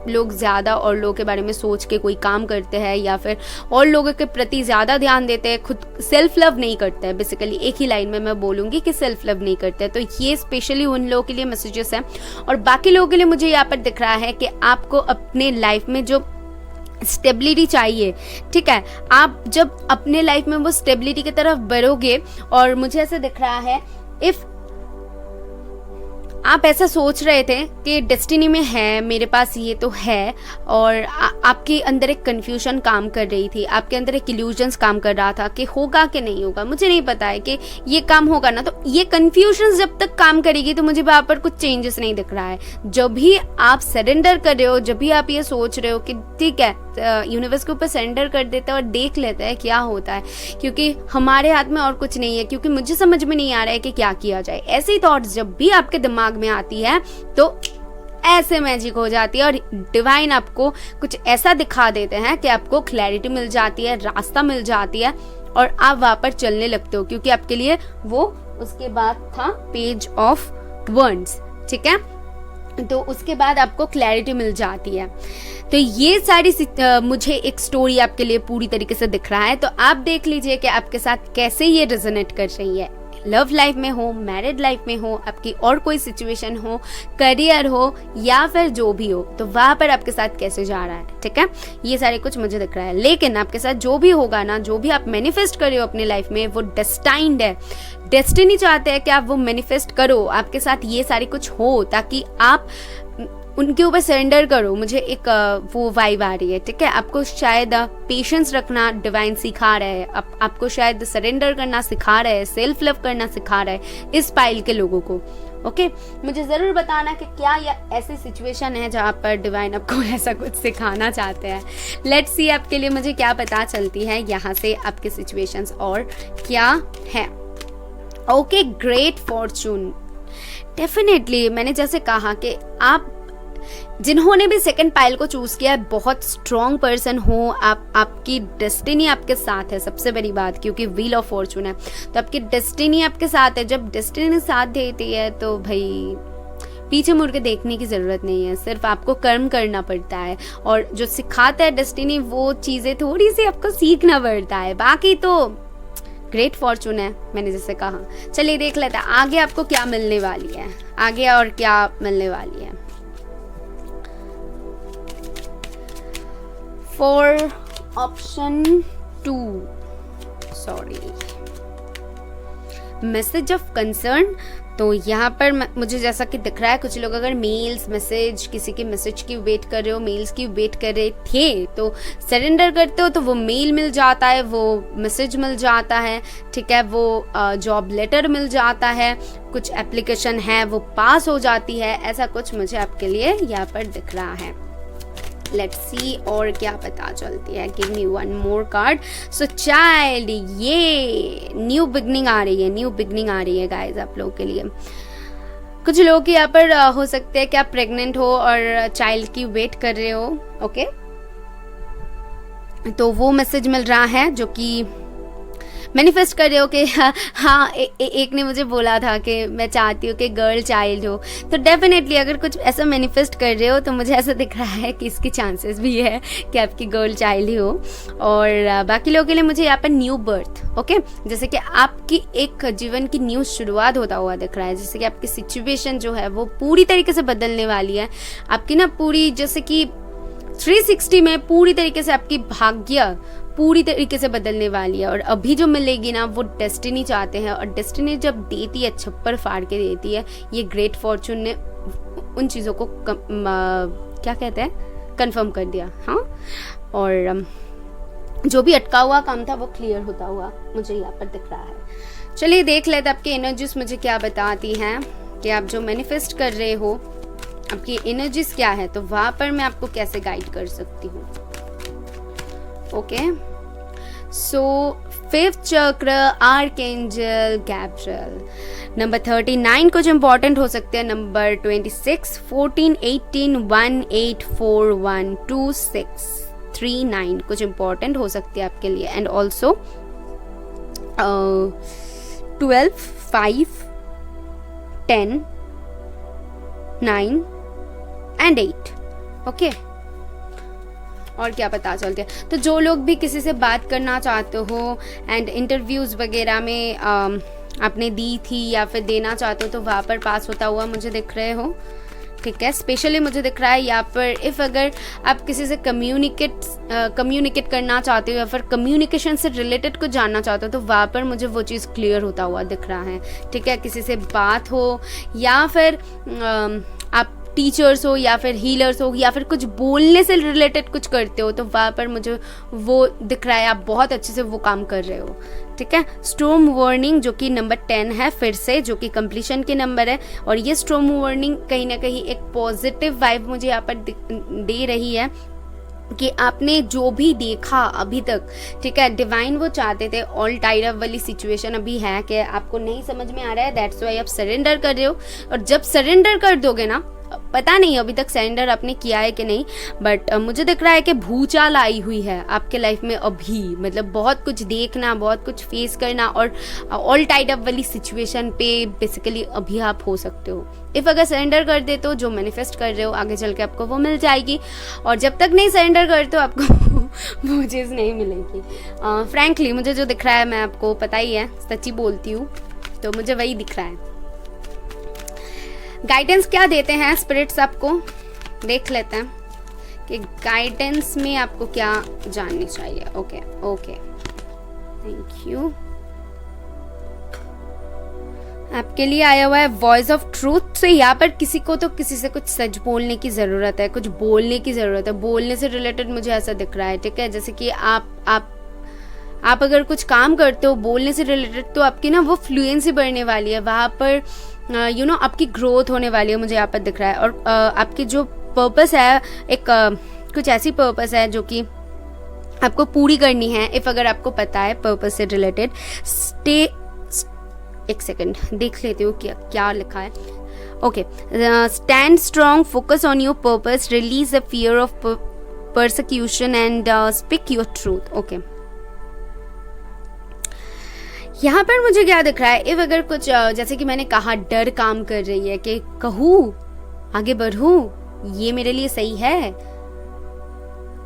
लोग ज़्यादा और लोगों के बारे में सोच के कोई काम करते हैं या फिर और लोगों के प्रति ज़्यादा ध्यान देते हैं, खुद सेल्फ लव नहीं करते हैं। बेसिकली एक ही लाइन में मैं बोलूँगी कि सेल्फ लव नहीं करते हैं। तो ये स्पेशली उन लोगों के लिए मैसेजेस हैं। और बाकी लोगों के लिए मुझे यहाँ पर दिख रहा है कि आपको अपने लाइफ में जो स्टेबिलिटी चाहिए, ठीक है, आप जब अपने लाइफ में वो स्टेबिलिटी की तरफ बढ़ोगे, और मुझे ऐसे दिख रहा है इफ़ आप ऐसा सोच रहे थे कि डेस्टिनी में है, मेरे पास ये तो है, और आपके अंदर एक कंफ्यूजन काम कर रही थी, आपके अंदर एक इल्यूजन्स काम कर रहा था कि होगा कि नहीं होगा, मुझे नहीं पता है कि ये काम होगा ना, तो ये कंफ्यूजन जब तक काम करेगी तो मुझे वहाँ पर कुछ चेंजेस नहीं दिख रहा है। जब भी आप सरेंडर कर रहे हो, जब भी आप ये सोच रहे हो कि ठीक है यूनिवर्स के ऊपर सरेंडर कर देते हैं और देख लेते हैं क्या होता है, क्योंकि हमारे हाथ में और कुछ नहीं है, क्योंकि मुझे समझ में नहीं आ रहा है कि क्या किया जाए। ऐसी थॉट्स जब भी आपके दिमाग में आती है तो ऐसे मैजिक हो जाती है और डिवाइन आपको कुछ ऐसा दिखा देते हैं कि आपको क्लैरिटी मिल जाती है, रास्ता मिल जाती है और आप वहां पर चलने लगते हो, क्योंकि आपके लिए वो उसके बाद था पेज ऑफ वंड्स, ठीक है, तो उसके बाद आपको क्लैरिटी मिल जाती है। तो ये सारी मुझे एक स्टोरी आपके लिए पूरी तरीके से दिख रहा है, तो आप देख लीजिए कि आपके साथ कैसे ये रेजोनेट कर रही है। लव लाइफ में हो, मैरिड लाइफ में हो, आपकी और कोई सिचुएशन हो, करियर हो या फिर जो भी हो, तो वहां पर आपके साथ कैसे जा रहा है, ठीक है, ये सारे कुछ मुझे दिख रहा है। लेकिन आपके साथ जो भी होगा ना, जो भी आप मैनिफेस्ट कर रहे हो अपनी लाइफ में, वो डेस्टाइन्ड है। डेस्टिनी चाहते हैं कि आप वो मैनिफेस्ट करो, आपके साथ ये सारी कुछ हो, ताकि आप उनके ऊपर सरेंडर करो। मुझे एक वो वाइब आ रही है, ठीक है, आपको शायद पेशेंस रखना डिवाइन सिखा रहा है, आपको शायद सरेंडर करना सिखा रहा है, सेल्फ लव करना सिखा रहा है इस पाइल के लोगों को। ओके, मुझे जरूर बताना कि क्या यह ऐसी सिचुएशन है जहाँ पर डिवाइन आपको ऐसा कुछ सिखाना चाहते हैं। लेट्स सी आपके लिए मुझे क्या पता चलती है यहाँ से, आपके सिचुएशंस और क्या है। Okay, great Fortune. डेफिनेटली मैंने जैसे कहा कि आप जिन्होंने भी सेकंड पाइल को चूज किया है बहुत स्ट्रॉन्ग पर्सन हो, आपकी डेस्टिनी आपके साथ है, सबसे बड़ी बात, क्योंकि व्हील ऑफ फॉर्चून है तो आपकी डेस्टिनी आपके साथ है। जब डेस्टिनी साथ देती है तो भाई पीछे मुड़ के देखने की जरूरत नहीं है, सिर्फ आपको कर्म करना पड़ता है, और जो सिखाता है डेस्टिनी वो चीजें थोड़ी सी आपको सीखना पड़ता है, बाकी तो ग्रेट फॉर्चून है मैंने जैसे कहा। चलिए देख लेते हैं आगे आपको क्या मिलने वाली है, आगे और क्या मिलने वाली है। For option 2, sorry, message of concern, तो यहाँ पर मुझे जैसा कि दिख रहा है कुछ लोग अगर मेल्स मैसेज, किसी के मैसेज की वेट कर रहे हो, मेल्स की वेट कर रहे थे, तो सरेंडर करते हो तो वो मेल मिल जाता है, वो मैसेज मिल जाता है, ठीक है, वो जॉब लेटर मिल जाता है, कुछ एप्लीकेशन है वो पास हो जाती है, ऐसा कुछ मुझे आपके लिए यहाँ पर दिख रहा है। लेट्स सी और क्या पता चलती है। Give me one more card. So child, ये न्यू बिगनिंग आ रही है, न्यू बिगनिंग आ रही है गाइज आप लोगों के लिए। कुछ लोग यहाँ पर हो सकते हैं कि आप प्रेग्नेंट हो और चाइल्ड की वेट कर रहे हो। ओके, तो वो मैसेज मिल रहा है जो कि मैनिफेस्ट कर रहे हो कि हाँ एक ने मुझे बोला था कि मैं चाहती हूँ कि गर्ल चाइल्ड हो। तो डेफिनेटली अगर कुछ ऐसा मैनिफेस्ट कर रहे हो तो मुझे ऐसा दिख रहा है कि इसकी चांसेस भी है कि आपकी गर्ल चाइल्ड ही हो। और बाकी लोगों के लिए मुझे यहाँ पर न्यू बर्थ, ओके, जैसे कि आपकी एक जीवन की न्यू शुरुआत होता हुआ दिख रहा है। जैसे कि आपकी सिचुएशन जो है वो पूरी तरीके से बदलने वाली है। आपकी ना पूरी जैसे कि 360 में पूरी तरीके से आपकी भाग्य पूरी तरीके से बदलने वाली है। और अभी जो मिलेगी ना वो डेस्टिनी चाहते हैं, और डेस्टिनी जब देती है छप्पर फाड़ के देती है। ये ग्रेट फॉर्चून ने उन चीज़ों को क्या कहते हैं, कंफर्म कर दिया। हाँ, और जो भी अटका हुआ काम था वो क्लियर होता हुआ मुझे यहाँ पर दिख रहा है। चलिए देख लेते आपकी एनर्जीज मुझे क्या बताती हैं कि आप जो मैनिफेस्ट कर रहे हो आपकी एनर्जीज क्या है, तो वहां पर मैं आपको कैसे गाइड कर सकती हूँ। ओके, सो 5th चक्र, आर्कएंजल गैब्रियल। नंबर 39 कुछ इंपॉर्टेंट हो सकते हैं। नंबर 26, 14, 18, 1, 8, 4, 1, 2, 6, 3, 9 कुछ इंपॉर्टेंट हो सकती है आपके लिए। And also 12, 5, 10, 9 and 8। ओके, और क्या पता चलते हैं। तो जो लोग भी किसी से बात करना चाहते हो एंड इंटरव्यूज वगैरह में आपने दी थी या फिर देना चाहते हो तो वहाँ पर पास होता हुआ मुझे दिख रहे हो। ठीक है, स्पेशली मुझे दिख रहा है यहाँ पर इफ़ अगर आप किसी से कम्युनिकेट करना चाहते हो या फिर कम्युनिकेशन से रिलेटेड कुछ जानना चाहते हो तो वहाँ पर मुझे वो चीज़ क्लियर होता हुआ दिख रहा है। ठीक है, किसी से बात हो या फिर आप टीचर्स हो या फिर हीलर्स हो या फिर कुछ बोलने से रिलेटेड कुछ करते हो तो वहाँ पर मुझे वो दिख रहा है, आप बहुत अच्छे से वो काम कर रहे हो। ठीक है, स्टॉर्म वार्निंग जो कि नंबर 10 है फिर से, जो कि कंप्लीशन की नंबर है। और ये स्टॉर्म वार्निंग कहीं ना कहीं एक पॉजिटिव वाइब मुझे यहाँ पर दे रही है कि आपने जो भी देखा अभी तक, ठीक है, डिवाइन वो चाहते थे ऑल टाइड अप वाली सिचुएशन अभी है कि आपको नहीं समझ में आ रहा है, दैट्स वाई आप सरेंडर कर रहे हो। और जब सरेंडर कर दोगे ना, पता नहीं अभी तक सरेंडर आपने किया है कि नहीं, बट मुझे दिख रहा है कि भूचाल आई हुई है आपके लाइफ में अभी। मतलब बहुत कुछ देखना, बहुत कुछ फेस करना और ऑल टाइड अप वाली सिचुएशन पे बेसिकली अभी आप हो सकते हो। इफ़ अगर सरेंडर कर दे तो जो मैनिफेस्ट कर रहे हो आगे चल के आपको वो मिल जाएगी, और जब तक नहीं सरेंडर करते हो आपको वो चीज़ नहीं मिलेगी। फ्रैंकली मुझे जो दिख रहा है, मैं आपको पता ही है सच्ची बोलती हूँ, तो मुझे वही दिख रहा है। गाइडेंस क्या देते हैं स्पिरिट्स आपको, देख लेते हैं कि गाइडेंस में आपको क्या जाननी चाहिए। Okay okay, thank you. आपके लिए आया हुआ है वॉइस ऑफ ट्रूथ। से यहाँ पर किसी को तो किसी से कुछ सच बोलने की ज़रूरत है, कुछ बोलने की ज़रूरत है, बोलने से रिलेटेड मुझे ऐसा दिख रहा है। ठीक है, जैसे कि आप अगर कुछ काम करते हो बोलने से रिलेटेड तो आपकी ना वो फ्लुएंसी बढ़ने वाली है, वहाँ पर आपकी ग्रोथ होने वाली है, मुझे यहाँ पर दिख रहा है। और आपकी जो पर्पस है एक कुछ ऐसी पर्पस है जो कि आपको पूरी करनी है। इफ़ अगर आपको पता है पर्पस से रिलेटेड, एक सेकंड देख लेती हूँ क्या लिखा है। Okay, stand strong, focus on your purpose, release the fear of persecution and speak your truth. Okay, यहाँ पर मुझे क्या दिख रहा है, इफ अगर कुछ जैसे कि मैंने कहा डर काम कर रही है कि कहूँ आगे बढ़ूँ, ये मेरे लिए सही है,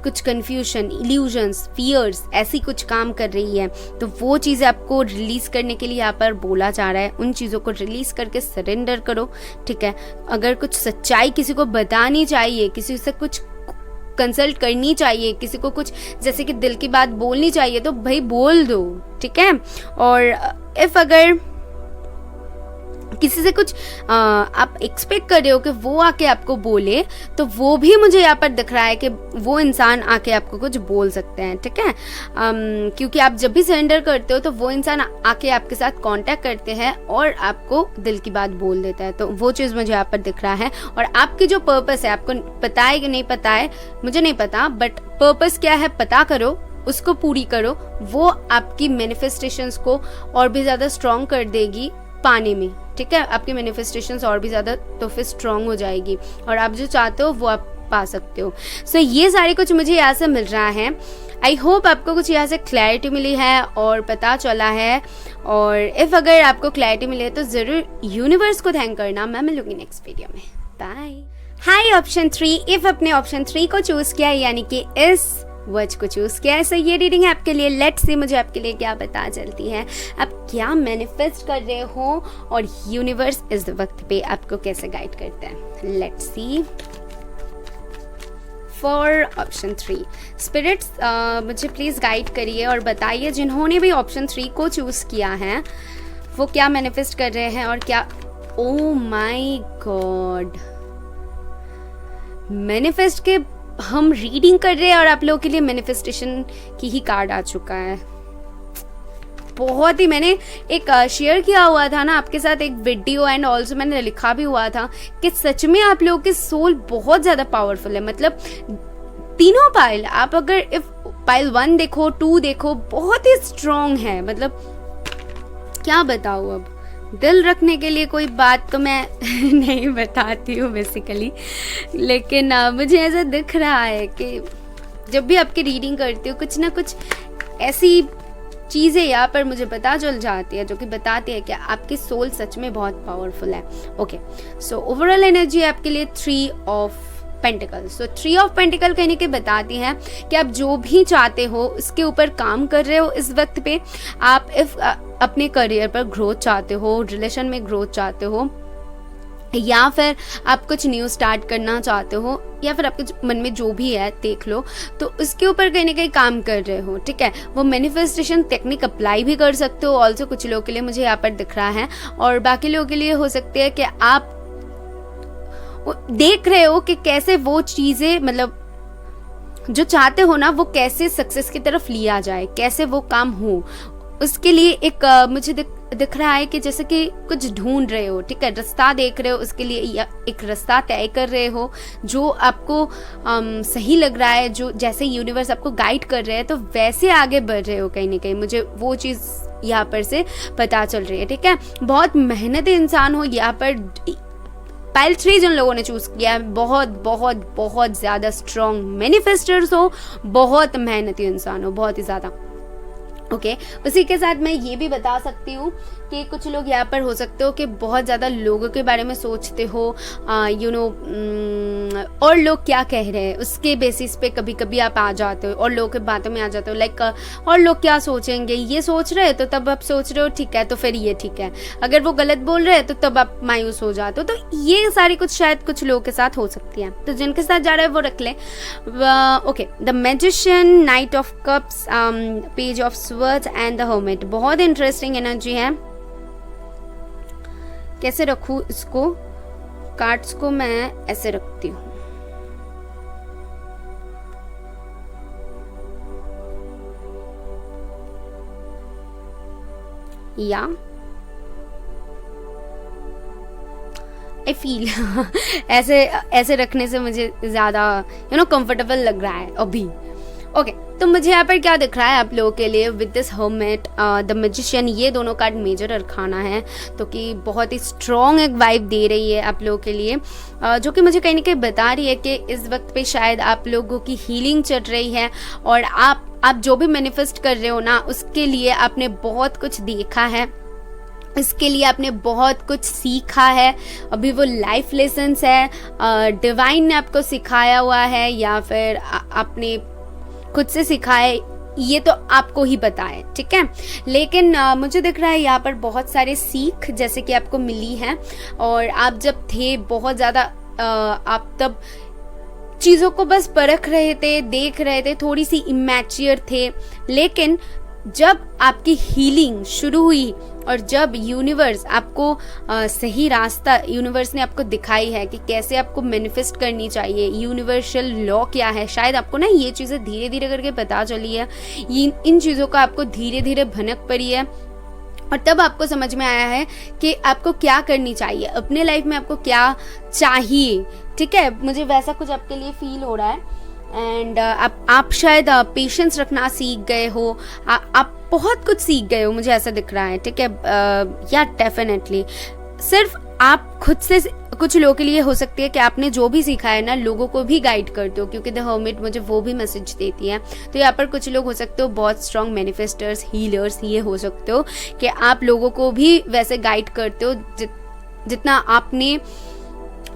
कुछ कंफ्यूजन, इल्यूजन्स, फियर्स ऐसी कुछ काम कर रही है, तो वो चीज़ें आपको रिलीज करने के लिए यहाँ पर बोला जा रहा है। उन चीज़ों को रिलीज करके सरेंडर करो। ठीक है, अगर कुछ सच्चाई किसी को बतानी चाहिए, किसी से कुछ कंसल्ट करनी चाहिए, किसी को कुछ जैसे कि दिल की बात बोलनी चाहिए तो भाई बोल दो। ठीक है, और इफ अगर किसी से कुछ आप एक्सपेक्ट कर रहे हो कि वो आके आपको बोले, तो वो भी मुझे यहाँ पर दिख रहा है कि वो इंसान आके आपको कुछ बोल सकते हैं, ठीक है। क्योंकि आप जब भी सरेंडर करते हो तो वो इंसान आके आपके साथ कांटेक्ट करते हैं और आपको दिल की बात बोल देता है, तो वो चीज़ मुझे यहाँ पर दिख रहा है। और आपकी जो पर्पस है, आपको पता है कि नहीं पता है मुझे नहीं पता, बट पर्पस क्या है पता करो, उसको पूरी करो, वो आपकी मैनिफेस्टेशंस को और भी ज़्यादा स्ट्रॉन्ग कर देगी पाने में, ठीक है। आपकी मैनिफेस्टेशंस और भी ज़्यादा तो फिर स्ट्रॉन्ग हो जाएगी और आप जो चाहते हो वो आप पा सकते हो। सो ये सारे कुछ मुझे यहाँ से मिल रहा है। आई होप आपको कुछ यहाँ से क्लैरिटी मिली है और पता चला है। और इफ़ अगर आपको क्लैरिटी मिले तो ज़रूर यूनिवर्स को थैंक करना। मैं मिलूंगी नेक्स्ट वीडियो में। बाय। हाई ऑप्शन 3, इफ़ अपने ऑप्शन 3 को चूज़ किया यानी कि इस वर्ड को चूज किया है, सो ये रीडिंग है आपके लिए। लेट्स सी मुझे आपके लिए क्या पता चलती है, आप क्या मैनिफेस्ट कर रहे हो और यूनिवर्स इस वक्त पे आपको कैसे गाइड करता है। Let's see for option 3 spirits, मुझे प्लीज गाइड करिए और बताइए जिन्होंने भी ऑप्शन 3 को चूज किया है वो क्या मैनिफेस्ट कर रहे हैं और क्या। ओ माय गॉड, मैनिफेस्ट के हम रीडिंग कर रहे हैं और आप लोगों के लिए मैनिफेस्टेशन की ही कार्ड आ चुका है। बहुत ही, मैंने एक शेयर किया हुआ था ना आपके साथ एक वीडियो, एंड ऑल्सो मैंने लिखा भी हुआ था कि सच में आप लोगों के सोल बहुत ज़्यादा पावरफुल है। मतलब तीनों पाइल, आप अगर इफ पाइल 1 देखो 2 देखो, बहुत ही स्ट्रॉन्ग है। मतलब क्या बताऊँ, अब दिल रखने के लिए कोई बात तो मैं नहीं बताती हूँ बेसिकली, लेकिन मुझे ऐसा दिख रहा है कि जब भी आपकी रीडिंग करती हूँ कुछ ना कुछ ऐसी चीज़ें यहाँ पर मुझे पता चल जाती है जो कि बताती है कि आपकी सोल सच में बहुत पावरफुल है। ओके, सो ओवरऑल एनर्जी आपके लिए 3 of pentacle. So 3 of pentacle कहने के बताती हैं कि आप जो भी चाहते हो उसके ऊपर काम कर रहे हो इस वक्त पे। आप इफ अपने करियर पर ग्रोथ चाहते हो, रिलेशन में ग्रोथ चाहते हो, या फिर आप कुछ न्यू स्टार्ट करना चाहते हो, या फिर आपके मन में जो भी है देख लो, तो उसके ऊपर कहीं ना कहीं काम कर रहे हो, ठीक है। वो मैनिफेस्टेशन टेक्निक अप्लाई भी कर सकते हो। ऑल्सो कुछ लोगों के लिए मुझे यहाँ पर दिख रहा है, और बाकी लोगों के लिए हो सकते हैं कि आप देख रहे हो कि कैसे वो चीज़ें, मतलब जो चाहते हो ना, वो कैसे सक्सेस की तरफ लिया जाए, कैसे वो काम हो। उसके लिए एक मुझे दिख रहा है कि जैसे कि कुछ ढूंढ रहे हो, ठीक है, रास्ता देख रहे हो, उसके लिए एक रास्ता तय कर रहे हो जो आपको सही लग रहा है, जो जैसे यूनिवर्स आपको गाइड कर रहे हैं तो वैसे आगे बढ़ रहे हो कहीं ना कहीं। मुझे वो चीज़ यहाँ पर से पता चल रही है, ठीक है। बहुत मेहनती इंसान हो यहाँ पर। पाइल 3 जिन लोगों ने चूज किया है बहुत बहुत बहुत ज्यादा स्ट्रॉन्ग मैनिफेस्टर्स हो, बहुत मेहनती इंसान हो, बहुत ही ज्यादा। ओके, उसी के साथ मैं ये भी बता सकती हूँ कि कुछ लोग यहाँ पर हो सकते हो कि बहुत ज़्यादा लोगों के बारे में सोचते हो, यू नो, और लोग क्या कह रहे हैं उसके बेसिस पे कभी कभी आप आ जाते हो और लोगों के बातों में आ जाते हो। लाइक और लोग क्या सोचेंगे, ये सोच रहे हैं तो तब आप सोच रहे हो ठीक है तो फिर ये ठीक है, अगर वो गलत बोल रहे हैं तो तब आप मायूस हो जाते हो। तो ये सारी कुछ शायद कुछ लोगों के साथ हो सकती है, तो जिनके साथ जा रहा है वो रख लें। Okay, the magician, night of cups, page of swords and the hermit. बहुत इंटरेस्टिंग एनर्जी है। कैसे रखूं इसको, कार्ड्स को मैं ऐसे रखती हूँ। या आई फील ऐसे रखने से मुझे ज्यादा कंफर्टेबल लग रहा है अभी। ओके, तो मुझे यहाँ पर क्या दिख रहा है आप लोगों के लिए with this hermit, the magician, ये दोनों कार्ड मेजर अरखाना है, तो कि बहुत ही स्ट्रॉन्ग एक वाइब दे रही है आप लोगों के लिए, जो कि मुझे कहीं ना कहीं बता रही है कि इस वक्त पे शायद आप लोगों की हीलिंग चल रही है और आप जो भी मैनिफेस्ट कर रहे हो ना उसके लिए आपने बहुत कुछ देखा है, इसके लिए आपने बहुत कुछ सीखा है। अभी वो लाइफ लेसन्स है, डिवाइन ने आपको सिखाया हुआ है या फिर आपने खुद से सिखाए, ये तो आपको ही पता है, ठीक है। लेकिन मुझे दिख रहा है यहाँ पर बहुत सारे सीख जैसे कि आपको मिली है, और आप जब थे बहुत ज़्यादा आप तब चीज़ों को बस परख रहे थे, देख रहे थे, थोड़ी सी इमैच्योर थे, लेकिन जब आपकी हीलिंग शुरू हुई और जब यूनिवर्स आपको सही रास्ता, यूनिवर्स ने आपको दिखाई है कि कैसे आपको मैनिफेस्ट करनी चाहिए, यूनिवर्सल लॉ क्या है, शायद आपको ना ये चीज़ें धीरे धीरे करके पता चली है, इन चीज़ों का आपको धीरे धीरे भनक पड़ी है और तब आपको समझ में आया है कि आपको क्या करनी चाहिए, अपने लाइफ में आपको क्या चाहिए। ठीक है, मुझे वैसा कुछ आपके लिए फील हो रहा है। एंड आप शायद पेशेंस रखना सीख गए हो, आप बहुत कुछ सीख गए हो, मुझे ऐसा दिख रहा है। ठीक है, या डेफिनेटली सिर्फ आप खुद से, कुछ लोगों के लिए हो सकती है कि आपने जो भी सीखा है ना लोगों को भी गाइड करते हो, क्योंकि द हर्मिट मुझे वो भी मैसेज देती है। तो यहाँ पर कुछ लोग हो सकते हो बहुत स्ट्रॉन्ग मैनिफेस्टर्स, हीलर्स, ये हो सकते हो कि आप लोगों को भी वैसे गाइड करते हो जितना आपने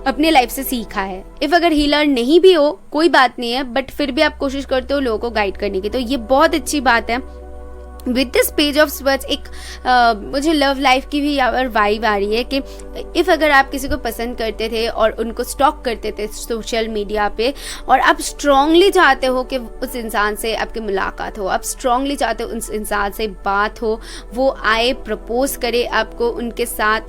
अपने लाइफ से सीखा है। इफ अगर हीलर नहीं भी हो कोई बात नहीं है, बट फिर भी आप कोशिश करते हो लोगों को गाइड करने की, तो ये बहुत अच्छी बात है। With this page of swords एक मुझे लव लाइफ की भी यहाँ पर वाइब आ रही है कि इफ़ अगर आप किसी को पसंद करते थे और उनको स्टॉक करते थे सोशल मीडिया पे, और आप स्ट्रांगली चाहते हो कि उस इंसान से आपकी मुलाकात हो, आप स्ट्रांगली चाहते हो उस इंसान से बात हो, वो आए, प्रपोज करे आपको, उनके साथ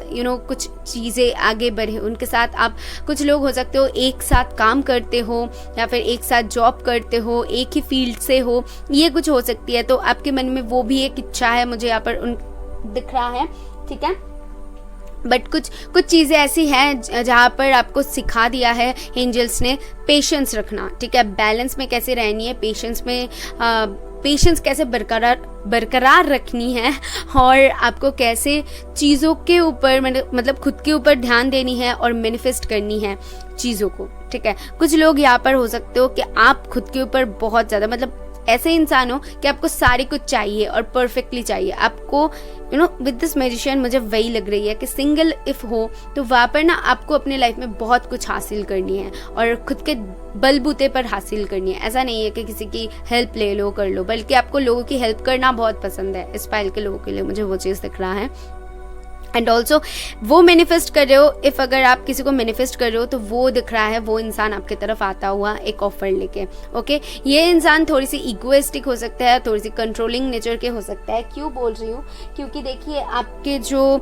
कुछ चीज़ें आगे बढ़े, उनके साथ आप, कुछ लोग हो सकते हो एक साथ काम करते हो या फिर एक साथ जॉब करते हो, एक ही फील्ड से हो, ये कुछ हो सकती है। तो आपके मन में वो भी एक इच्छा है, मुझे यहाँ पर दिख रहा है। ठीक है, बट कुछ चीज़ें ऐसी हैं जहाँ पर आपको सिखा दिया है एंजल्स ने पेशेंस रखना। ठीक है, बैलेंस में कैसे रहनी है, पेशेंस कैसे बरकरार रखनी है, और आपको कैसे चीज़ों के ऊपर मतलब खुद के ऊपर ध्यान देनी है और मैनिफेस्ट करनी है चीज़ों को। ठीक है, कुछ लोग यहाँ पर हो सकते हो कि आप खुद के ऊपर बहुत ज़्यादा मतलब ऐसे इंसान हो कि आपको सारी कुछ चाहिए और परफेक्टली चाहिए आपको। विद दिस मैजिशियन मुझे वही लग रही है कि सिंगल इफ हो तो वहाँ पर ना आपको अपने लाइफ में बहुत कुछ हासिल करनी है और खुद के बलबूते पर हासिल करनी है। ऐसा नहीं है कि किसी की हेल्प ले लो कर लो, बल्कि आपको लोगों की हेल्प करना बहुत पसंद है। इस फाइल के लोगों के लिए मुझे वो चीज़ दिख रहा है। एंड ऑल्सो वो मैनिफेस्ट कर रहे हो, इफ़ अगर आप किसी को मैनिफेस्ट कर रहे हो तो वो दिख रहा है, वो इंसान आपके तरफ आता हुआ एक ऑफर लेके। ओके, ये इंसान थोड़ी सी इगोइस्टिक हो सकता है, थोड़ी सी कंट्रोलिंग नेचर के हो सकता है। क्यों बोल रही हूँ, क्योंकि देखिए आपके जो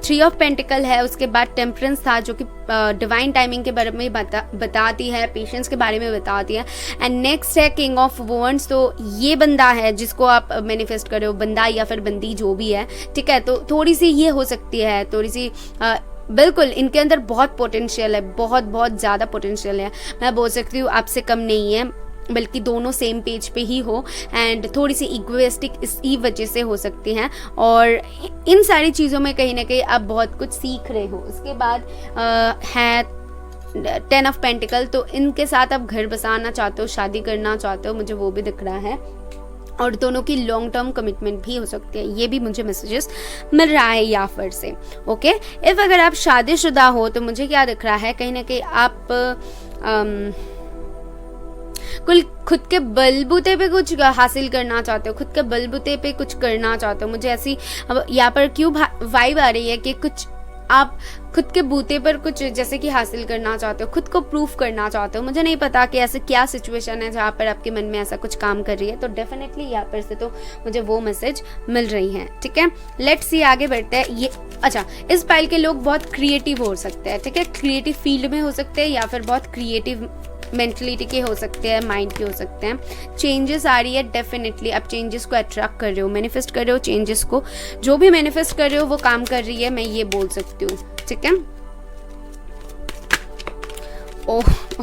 3 ऑफ पेंटिकल है, उसके बाद टेम्परेंस था जो कि डिवाइन टाइमिंग के बारे में बताती है, पेशेंस के बारे में बताती है। एंड नेक्स्ट है किंग ऑफ वॉन्ड्स। तो ये बंदा है जिसको आप मैनिफेस्ट कर रहे हो, बंदा या फिर बंदी जो भी है। ठीक है, तो थोड़ी सी ये हो सकती है, थोड़ी सी बिल्कुल इनके अंदर बहुत पोटेंशियल है, बहुत ज़्यादा पोटेंशियल है। मैं बोल सकती हूँ आपसे कम नहीं है, बल्कि दोनों सेम पेज पे ही हो। एंड थोड़ी सी इगोइस्टिक इसी वजह से हो सकती हैं, और इन सारी चीज़ों में कहीं ना कहीं आप बहुत कुछ सीख रहे हो। उसके बाद है 10 ऑफ पेंटिकल। तो इनके साथ आप घर बसाना चाहते हो, शादी करना चाहते हो, मुझे वो भी दिख रहा है, और दोनों की लॉन्ग टर्म कमिटमेंट भी हो सकती है। ये भी मुझे मैसेजेस मिल रहा है यहाँ पर से। ओके, इफ़ अगर आप शादीशुदा हो तो मुझे क्या दिख रहा है, कहीं ना कहीं आप खुद के बलबूते पे कुछ हासिल करना चाहते हो, खुद के बलबूते पे कुछ करना चाहते हो। मुझे ऐसी यहाँ पर क्यों वाइब आ रही है कि कुछ आप खुद के बूते पर कुछ जैसे कि हासिल करना चाहते हो, खुद को प्रूफ करना चाहते हो। मुझे नहीं पता कि ऐसे क्या सिचुएशन है जहाँ पर आपके मन में ऐसा कुछ काम कर रही है, तो डेफिनेटली यहाँ पर से तो मुझे वो मैसेज मिल रही हैं। ठीक है, लेट्स सी आगे बढ़ते हैं। ये अच्छा, इस फाइल के लोग बहुत क्रिएटिव हो सकते हैं। ठीक है, क्रिएटिव फील्ड में हो सकते हैं या फिर बहुत क्रिएटिव मेंटलिटी के हो सकते हैं, माइंड के हो सकते हैं। चेंजेस आ रही है, डेफिनेटली आप चेंजेस को अट्रैक्ट कर रहे हो, मैनिफेस्ट कर रहे हो चेंजेस को। जो भी मैनिफेस्ट कर रहे हो वो काम कर रही है, मैं ये बोल सकती हूँ। ठीक है,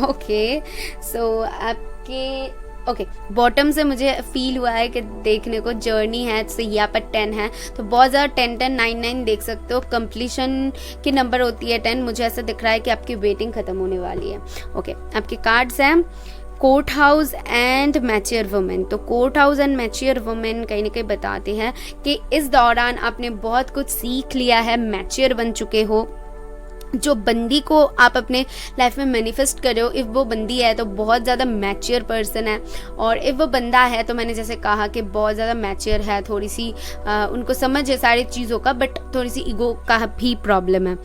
ओके, सो आपके बॉटम से मुझे फील हुआ है कि देखने को जर्नी है, तो यहाँ पर 10 है, तो बहुत ज़्यादा 10, 10, 9, 9 देख सकते हो। कंप्लीशन की नंबर होती है 10। मुझे ऐसा दिख रहा है कि आपकी वेटिंग खत्म होने वाली है। ओके, आपके कार्ड्स हैं court house and mature women. तो court house and mature women कहीं ना कहीं बताते हैं कि इस दौरान आपने बहुत कुछ सीख लिया है, मैच्योर बन चुके हो, जो बंदी को आप अपने लाइफ में मैनिफेस्ट कर रहे हो, इफ़ वो बंदी है तो बहुत ज़्यादा मैच्योर पर्सन है, और इफ़ वो बंदा है तो मैंने जैसे कहा कि बहुत ज़्यादा मैच्योर है, थोड़ी सी उनको समझ है सारी चीज़ों का, बट थोड़ी सी ईगो का भी प्रॉब्लम है।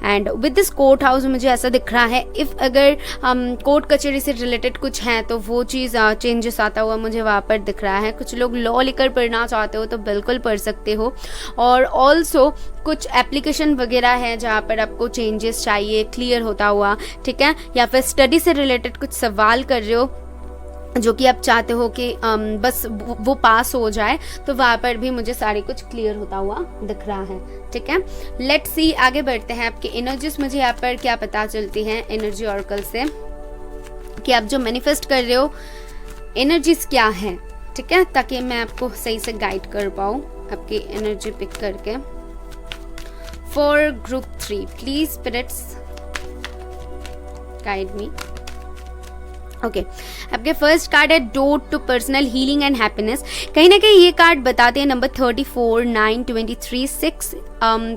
And with this court house मुझे ऐसा दिख रहा है, इफ़ अगर कोर्ट कचहरी से रिलेटेड कुछ है तो वो चीज़ चेंजेस आता हुआ मुझे वहाँ पर दिख रहा है। कुछ लोग लॉ लेकर पढ़ना चाहते हो तो बिल्कुल पढ़ सकते हो, और ऑल्सो कुछ एप्लीकेशन वगैरह है जहाँ पर आपको चेंजेस चाहिए क्लियर होता हुआ, ठीक है, या फिर स्टडी से रिलेटेड कुछ सवाल कर रहे हो जो कि आप चाहते हो कि बस वो पास हो जाए, तो वहाँ पर भी मुझे सारी कुछ क्लियर होता हुआ दिख रहा है, ठीक है। लेट्स सी, आगे बढ़ते हैं। आपकी एनर्जीज मुझे यहाँ पर क्या पता चलती हैं एनर्जी ऑर्कल से, कि आप जो मैनिफेस्ट कर रहे हो एनर्जीज क्या है, ठीक है, ताकि मैं आपको सही से गाइड कर पाऊँ आपकी एनर्जी पिक करके। For group 3 please spirits guide me. Okay, आपके फर्स्ट कार्ड है door to personal healing and happiness. कहीं ना कहीं ये कार्ड बताते हैं नंबर 34, 9, 23, 6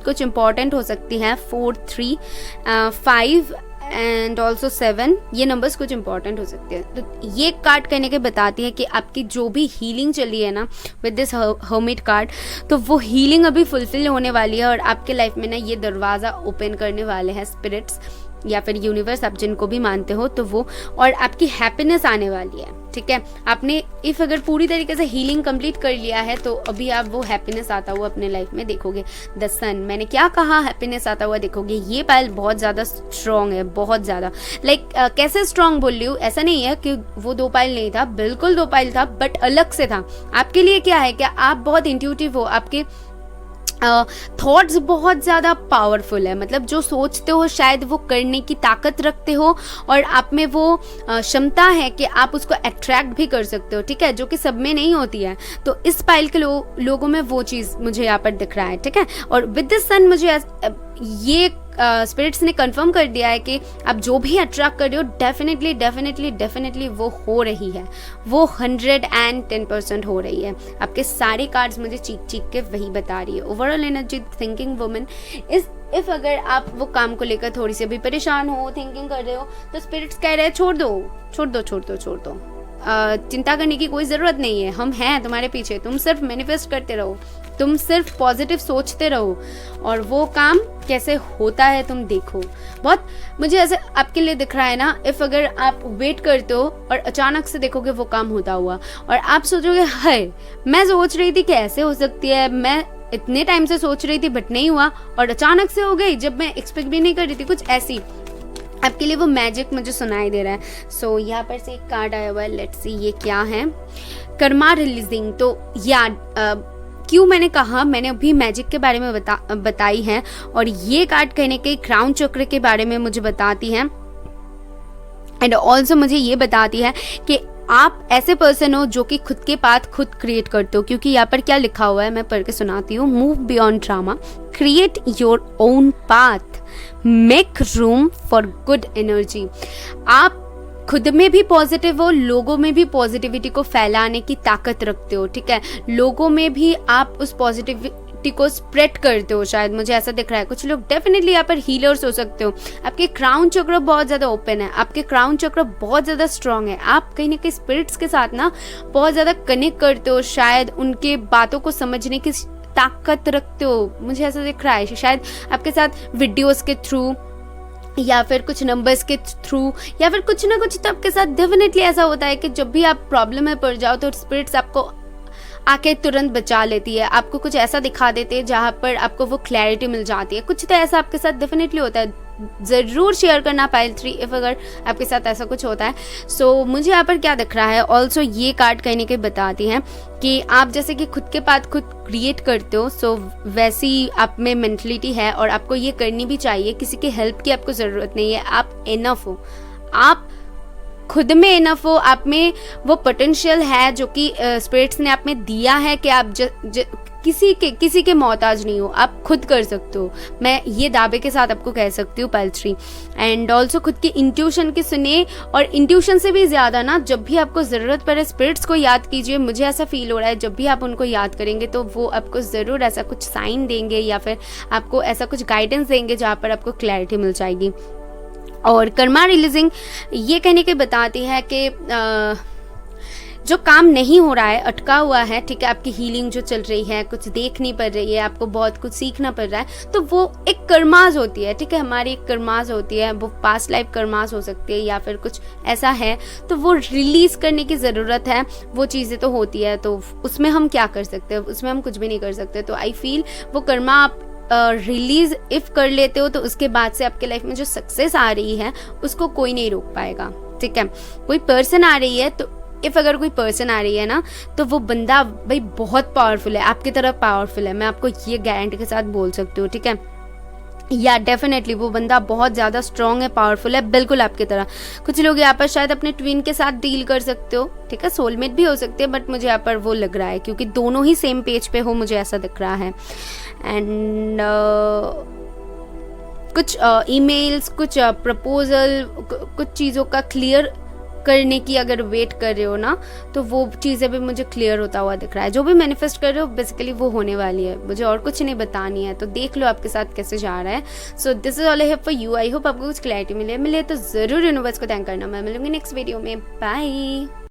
कुछ इंपॉर्टेंट हो सकती है, 4, 3, 5 एंड ऑल्सो 7, ये नंबर्स कुछ इंपॉर्टेंट हो सकते हैं। तो ये कार्ड कहने के बताती है कि आपकी जो भी हीलिंग चली है ना विद दिस हर्मिट कार्ड, तो वो हीलिंग अभी फुलफिल होने वाली है, और आपके लाइफ में ना ये दरवाज़ा ओपन करने वाले हैं स्पिरिट्स या फिर यूनिवर्स, आप जिनको भी मानते हो तो वो, और आपकी हैप्पीनेस आने वाली है, ठीक है। आपने इफ़ अगर पूरी तरीके से हीलिंग कंप्लीट कर लिया है तो अभी आप वो हैप्पीनेस आता हुआ अपने लाइफ में देखोगे। द सन, मैंने क्या कहा, हैप्पीनेस आता हुआ देखोगे। ये पाइल बहुत ज़्यादा स्ट्रॉन्ग है, बहुत ज़्यादा, लाइक कैसे स्ट्रॉन्ग बोल रही हूँ, ऐसा नहीं है कि वो 2 पाइल नहीं था, बिल्कुल 2 पाइल था, बट अलग से था। आपके लिए क्या है कि आप बहुत इंट्यूटिव हो, आपके थॉट्स बहुत ज़्यादा पावरफुल है, मतलब जो सोचते हो शायद वो करने की ताकत रखते हो, और आप में वो क्षमता है कि आप उसको अट्रैक्ट भी कर सकते हो, ठीक है, जो कि सब में नहीं होती है। तो इस पाइल के लोगों में वो चीज़ मुझे यहाँ पर दिख रहा है, ठीक है। और विद द सन मुझे ये स्पिरिट्स ने कंफर्म कर दिया है कि आप जो भी अट्रैक्ट कर रहे हो डेफिनेटली वो हो रही है, वो 110% हो रही है। आपके सारे कार्ड्स मुझे चीख के वही बता रही है। Overall energy thinking woman if अगर आप वो काम को लेकर थोड़ी सी अभी परेशान हो, थिंकिंग कर रहे हो, तो स्पिरिट्स कह रहे हैं छोड़ दो, चिंता करने की कोई ज़रूरत नहीं है, हम हैं तुम्हारे पीछे, तुम सिर्फ मैनिफेस्ट करते रहो, तुम सिर्फ पॉजिटिव सोचते रहो, और वो काम कैसे होता है तुम देखो। बहुत मुझे ऐसे आपके लिए दिख रहा है ना, इफ़ अगर आप वेट करते हो और अचानक से देखोगे वो काम होता हुआ, और आप सोचोगे हाय मैं सोच रही थी कि ऐसे हो सकती है, मैं इतने टाइम से सोच रही थी बट नहीं हुआ, और अचानक से हो गई जब मैं एक्सपेक्ट भी नहीं कर रही थी, कुछ ऐसी आपके लिए वो मैजिक मुझे सुनाई दे रहा है। सो यहाँ पर से एक कार्ड आया हुआ है, लेट्स सी ये क्या है। कर्मा रिलीजिंग, तो या क्यों मैंने कहा, मैंने अभी मैजिक के बारे में बताई है, और ये कार्ड कहने के क्राउन चक्र के बारे में मुझे बताती है, एंड ऑल्सो मुझे ये बताती है कि आप ऐसे पर्सन हो जो कि खुद के पाथ खुद क्रिएट करते हो, क्योंकि यहाँ पर क्या लिखा हुआ है मैं पढ़ के सुनाती हूँ। Move beyond drama, create your own path, make room for good energy. आप खुद में भी पॉजिटिव हो, लोगों में भी पॉजिटिविटी को फैलाने की ताकत रखते हो, ठीक है, लोगों में भी आप उस पॉजिटिविटी को स्प्रेड करते हो, शायद मुझे ऐसा दिख रहा है। कुछ लोग डेफिनेटली यहाँ पर हीलर्स हो सकते हो। आपके क्राउन चक्र बहुत ज़्यादा ओपन है, आपके क्राउन चक्र बहुत ज़्यादा स्ट्रांग है, आप कहीं ना कहीं स्पिरिट्स के साथ ना बहुत ज़्यादा कनेक्ट करते हो, शायद उनके बातों को समझने की ताकत रखते हो, मुझे ऐसा दिख रहा है। शायद आपके साथ वीडियोस के थ्रू या फिर कुछ नंबर्स के थ्रू या फिर कुछ ना कुछ, तो आपके साथ डेफिनेटली ऐसा होता है कि जब भी आप प्रॉब्लम में पड़ जाओ तो स्पिरिट्स आपको आके तुरंत बचा लेती है, आपको कुछ ऐसा दिखा देते हैं जहाँ पर आपको वो क्लैरिटी मिल जाती है। कुछ तो ऐसा आपके साथ डेफिनेटली होता है, ज़रूर शेयर करना पाइल 3 इफ अगर आपके साथ ऐसा कुछ होता है। सो मुझे यहाँ पर क्या दिख रहा है, ऑल्सो ये कार्ड कहने के बताती हैं कि आप जैसे कि खुद के पाथ खुद क्रिएट करते हो, सो वैसी आप में मेंटलिटी है, और आपको ये करनी भी चाहिए। किसी की हेल्प की आपको ज़रूरत नहीं है, आप इनफ हो, आप खुद में इनफ हो, आप में वो पोटेंशियल है जो कि स्पिरिट्स ने आप में दिया है कि आप किसी के मोहताज नहीं हो, आप खुद कर सकते हो। मैं ये दावे के साथ आपको कह सकती हूँ पल्स 3। एंड ऑल्सो खुद की इंट्यूशन की सुने, और इंट्यूशन से भी ज़्यादा ना, जब भी आपको ज़रूरत पड़े स्पिरिट्स को याद कीजिए। मुझे ऐसा फील हो रहा है जब भी आप उनको याद करेंगे तो वो आपको ज़रूर ऐसा कुछ साइन देंगे या फिर आपको ऐसा कुछ गाइडेंस देंगे जहाँ पर आपको क्लैरिटी मिल जाएगी। और कर्मा रिलीजिंग ये कहने के बताती है कि जो काम नहीं हो रहा है, अटका हुआ है, ठीक है, आपकी हीलिंग जो चल रही है, कुछ देखनी पड़ रही है, आपको बहुत कुछ सीखना पड़ रहा है, तो वो एक कर्माज होती है, ठीक है, हमारी एक कर्माज होती है। वो पास्ट लाइफ कर्माज हो सकती है या फिर कुछ ऐसा है, तो वो रिलीज करने की ज़रूरत है। वो चीज़ें तो होती है, तो उसमें हम क्या कर सकते हैं, उसमें हम कुछ भी नहीं कर सकते। तो आई फील वो कर्मा आप रिलीज इफ कर लेते हो तो उसके बाद से आपके लाइफ में जो सक्सेस आ रही है उसको कोई नहीं रोक पाएगा, ठीक है। कोई पर्सन आ रही है, तो अगर कोई पर्सन आ रही है ना, तो वो बंदा भाई बहुत पावरफुल है, आपकी तरफ पावरफुल है, मैं आपको ये गारंटी के साथ बोल सकती हूँ, ठीक है। या डेफिनेटली वो बंदा बहुत ज़्यादा स्ट्रॉन्ग है, पावरफुल है, बिल्कुल आपकी तरह। कुछ लोग यहाँ पर शायद अपने ट्विन के साथ डील कर सकते हो, ठीक है, सोलमेट भी हो सकते हैं, बट मुझे यहाँ पर वो लग रहा है क्योंकि दोनों ही सेम पेज पे हो, मुझे ऐसा दिख रहा है। एंड कुछ ईमेल्स, कुछ प्रपोजल, कुछ चीज़ों का क्लियर करने की अगर वेट कर रहे हो ना, तो वो चीज़ें भी मुझे क्लियर होता हुआ दिख रहा है। जो भी मैनिफेस्ट कर रहे हो बेसिकली वो होने वाली है, मुझे और कुछ नहीं बतानी है, तो देख लो आपके साथ कैसे जा रहा है। So this is all I have for you. I hope आपको कुछ क्लैरिटी मिले तो ज़रूर यूनिवर्स को थैंक करना। मैं मिलूंगी नेक्स्ट वीडियो में। बाय।